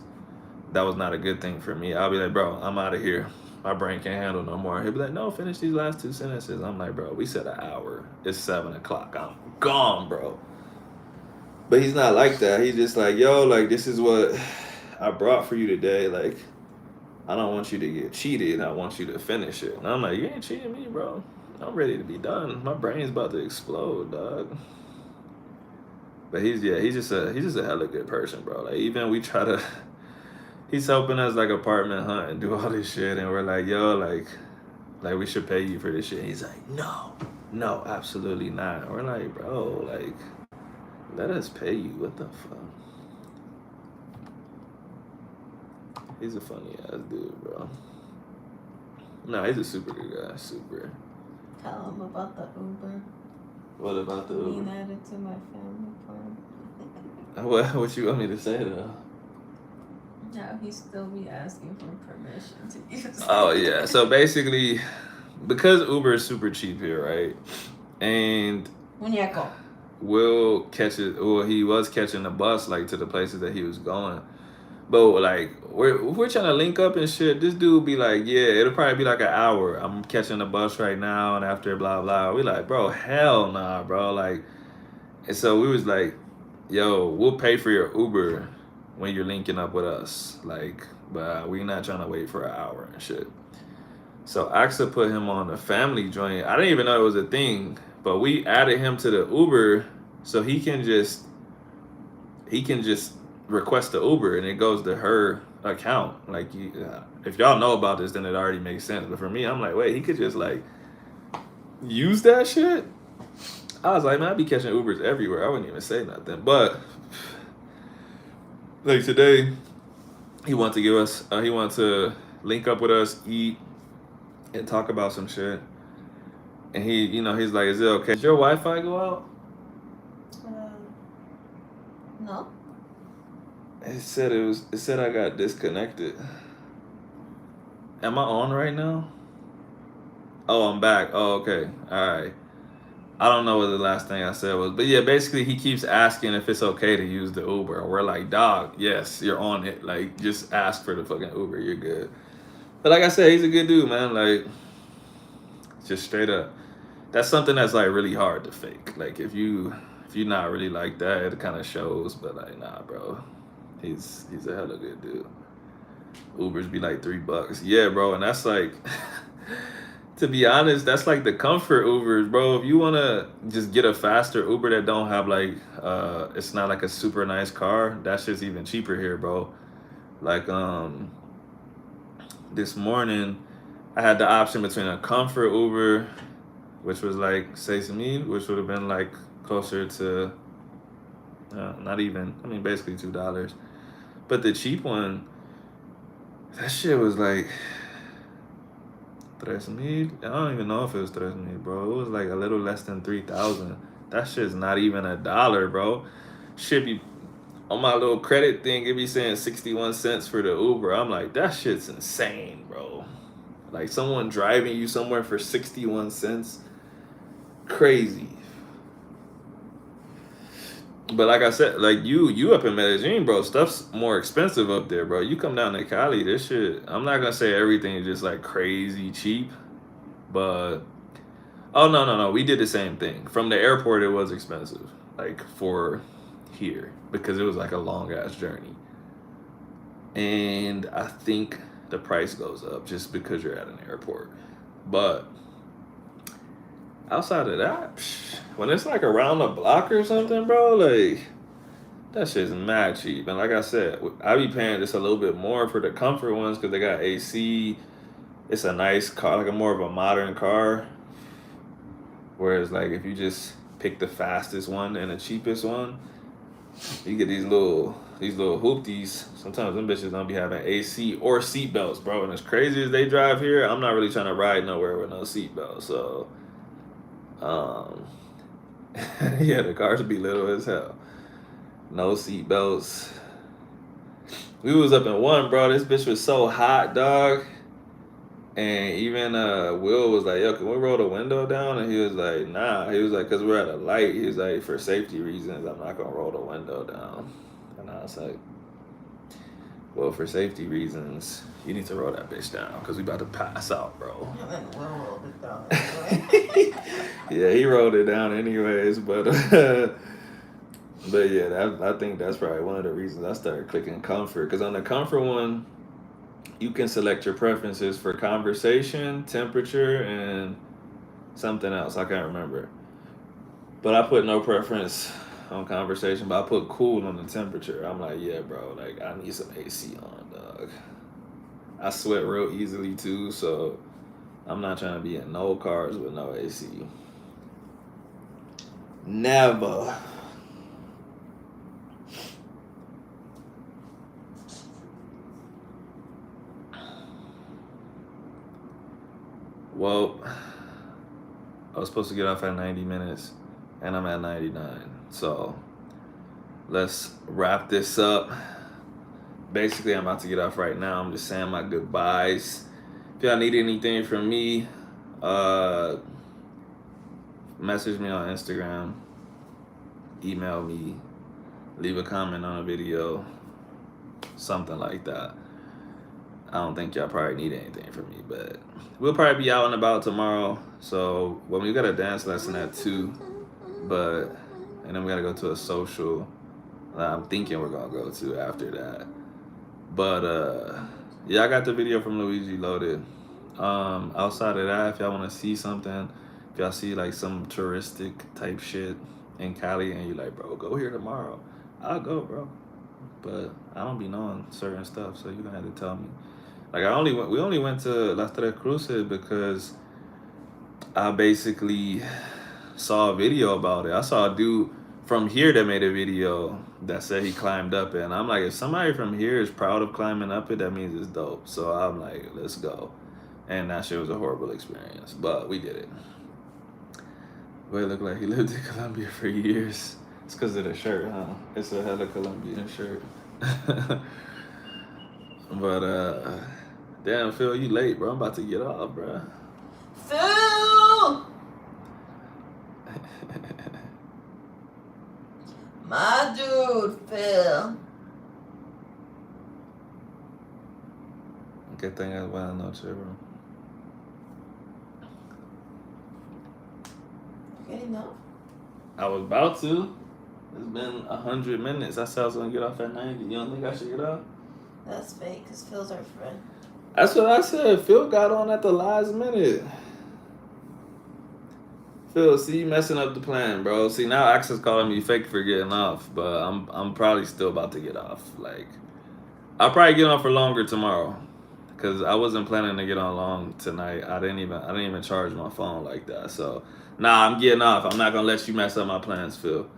that was not a good thing for me. I'll be like, bro, I'm out of here. My brain can't handle no more. He'll be like, no, finish these last 2 sentences. I'm like, bro, we said an hour. It's 7 o'clock. I'm gone, bro. But he's not like that. He's just like, yo, like this is what I brought for you today. Like, I don't want you to get cheated. I want you to finish it. And I'm like, you ain't cheating me, bro. I'm ready to be done. My brain's about to explode, dog. But he's just a hella good person, bro. Like even we try to he's helping us like apartment hunt and do all this shit and we're like, yo, like we should pay you for this shit. And he's like, no, absolutely not. And we're like, bro, like let us pay you. What the fuck? He's a funny ass dude, bro. No, he's a super good guy. Super. Tell him about the Uber. What about the Uber? Being added to my family plan. What you want me to say though? No, he still be asking for permission to use it. Oh yeah. So basically, because Uber is super cheap here, right? And Muñeco. Will catch it. Well, he was catching the bus like to the places that he was going. But like we're trying to link up and shit. This dude be like, yeah, it'll probably be like an hour. I'm catching the bus right now, and after blah blah. We like, bro, hell nah, bro. Like, and so we was like, yo, we'll pay for your Uber when you're linking up with us. Like, but we not trying to wait for an hour and shit. So AXA put him on the family joint. I didn't even know it was a thing, but we added him to the Uber so he can just request the Uber and it goes to her account. Like, if y'all know about this, then it already makes sense. But for me, I'm like, wait, he could just like use that shit. I was like, man, I'd be catching Ubers everywhere. I wouldn't even say nothing. But like today, He wanted to give us. He wanted to link up with us, eat, and talk about some shit. And he's like, "Is it okay? Did your Wi-Fi go out?" Uh, no. It said it was. It said I got disconnected. Am I on right now? Oh, I'm back. Oh, okay. All right. I don't know what the last thing I said was, but yeah, basically he keeps asking if it's okay to use the Uber, and we're like, "Dog, yes, you're on it. Like, just ask for the fucking Uber. You're good." But like I said, he's a good dude, man. Like, just straight up. That's something that's like really hard to fake. Like, if you're not really like that, it kind of shows. But like, nah, bro, he's a hella good dude. Ubers be like $3. Yeah, bro, and that's like, to be honest, that's like the comfort Ubers, bro. If you wanna just get a faster Uber that don't have like, it's not like a super nice car. That shit's even cheaper here, bro. Like, this morning, I had the option between a comfort Uber, which was like 6,000, which would have been like closer to, not even. I mean, basically $2. But the cheap one, that shit was like 3,000. I don't even know if it was 3,000, bro. It was like a little less than 3,000. That shit's not even $1, bro. Should be on my little credit thing. It be saying 61 cents for the Uber. I'm like, that shit's insane, bro. Like someone driving you somewhere for 61 cents, crazy. But like I said, like you up in Medellin, bro, stuff's more expensive up there, bro. You come down to Cali, this shit. I'm not gonna say everything is just like crazy cheap, but oh no, we did the same thing. From the airport, it was expensive, like for here because it was like a long ass journey, and I think the price goes up just because you're at an airport. But outside of that, when it's like around the block or something, bro, like that shit's mad cheap. And like I said, I be paying just a little bit more for the comfort ones because they got AC. It's a nice car, like a more of a modern car. Whereas like if you just pick the fastest one and the cheapest one, you get these little hoopties. Sometimes them bitches don't be having AC or seatbelts, bro. And as crazy as they drive here, I'm not really trying to ride nowhere with no seatbelt. So, um, yeah, the cars be little as hell. No seatbelts. We was up in one, bro. This bitch was so hot, dog. And even Will was like, "Yo, can we roll the window down?" And he was like, "Nah." He was like, "Cause we're at a light." He was like, "For safety reasons, I'm not gonna roll the window down." And I was like, "Well, for safety reasons, you need to roll that bitch down, cause we about to pass out, bro." And then we'll roll it down anyway. Yeah, he rolled it down anyways, but but yeah, I think that's probably one of the reasons I started clicking comfort. Cause on the comfort one, you can select your preferences for conversation, temperature, and something else. I can't remember. But I put no preference on conversation, but I put cool on the temperature. I'm like, yeah, bro, like I need some AC on, dog. I sweat real easily too, so I'm not trying to be in no cars with no AC. Never. Well, I was supposed to get off at 90 minutes, and I'm at 99. So let's wrap this up. Basically, I'm about to get off right now. I'm just saying my goodbyes. If y'all need anything from me, uh, message me on Instagram, email me, leave a comment on a video, something like that. I don't think y'all probably need anything from me, but we'll probably be out and about tomorrow. So, well, we got a dance lesson at 2, but, and then we gotta go to a social that I'm thinking we're gonna go to after that. But, yeah, I got the video from Luigi loaded. Outside of that, if y'all wanna see something, if y'all see like some touristic type shit in Cali and you like, bro, go here tomorrow, I'll go, bro. But I don't be knowing certain stuff, so you're gonna have to tell me. Like we only went to Las Tres Cruces because I basically saw a video about it. I saw a dude from here that made a video that said he climbed up it. And I'm like, if somebody from here is proud of climbing up it, that means it's dope. So I'm like, let's go. And that shit was a horrible experience, but we did it. Boy, it looked like he lived in Colombia for years. It's because of the shirt, huh? It's a hella Colombian shirt. But damn, Phil, you late, bro. I'm about to get off, bro. Phil! My dude, Phil. Que tengas buena noche, bro. Getting off? I was about to. It's been 100 minutes. I said I was gonna get off at 90. You don't think I should get off? That's fake, because Phil's our friend. That's what I said. Phil got on at the last minute. Phil, see you messing up the plan, bro. See now Axel's calling me fake for getting off, but I'm probably still about to get off. Like I'll probably get on for longer tomorrow. Cause I wasn't planning to get on long tonight. I didn't even charge my phone like that. So nah, I'm getting off. I'm not gonna let you mess up my plans, Phil.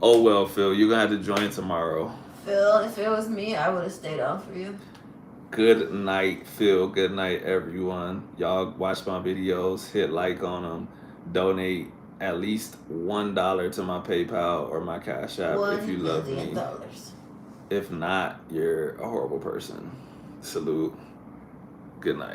Oh well, Phil, you're gonna have to join tomorrow. Phil, if it was me, I would have stayed on for you. Good night, Phil. Good night, everyone. Y'all watch my videos, hit like on them, donate at least $1 to my PayPal or my Cash App if you love $1 me. million. If not, you're a horrible person. Salute. Good night.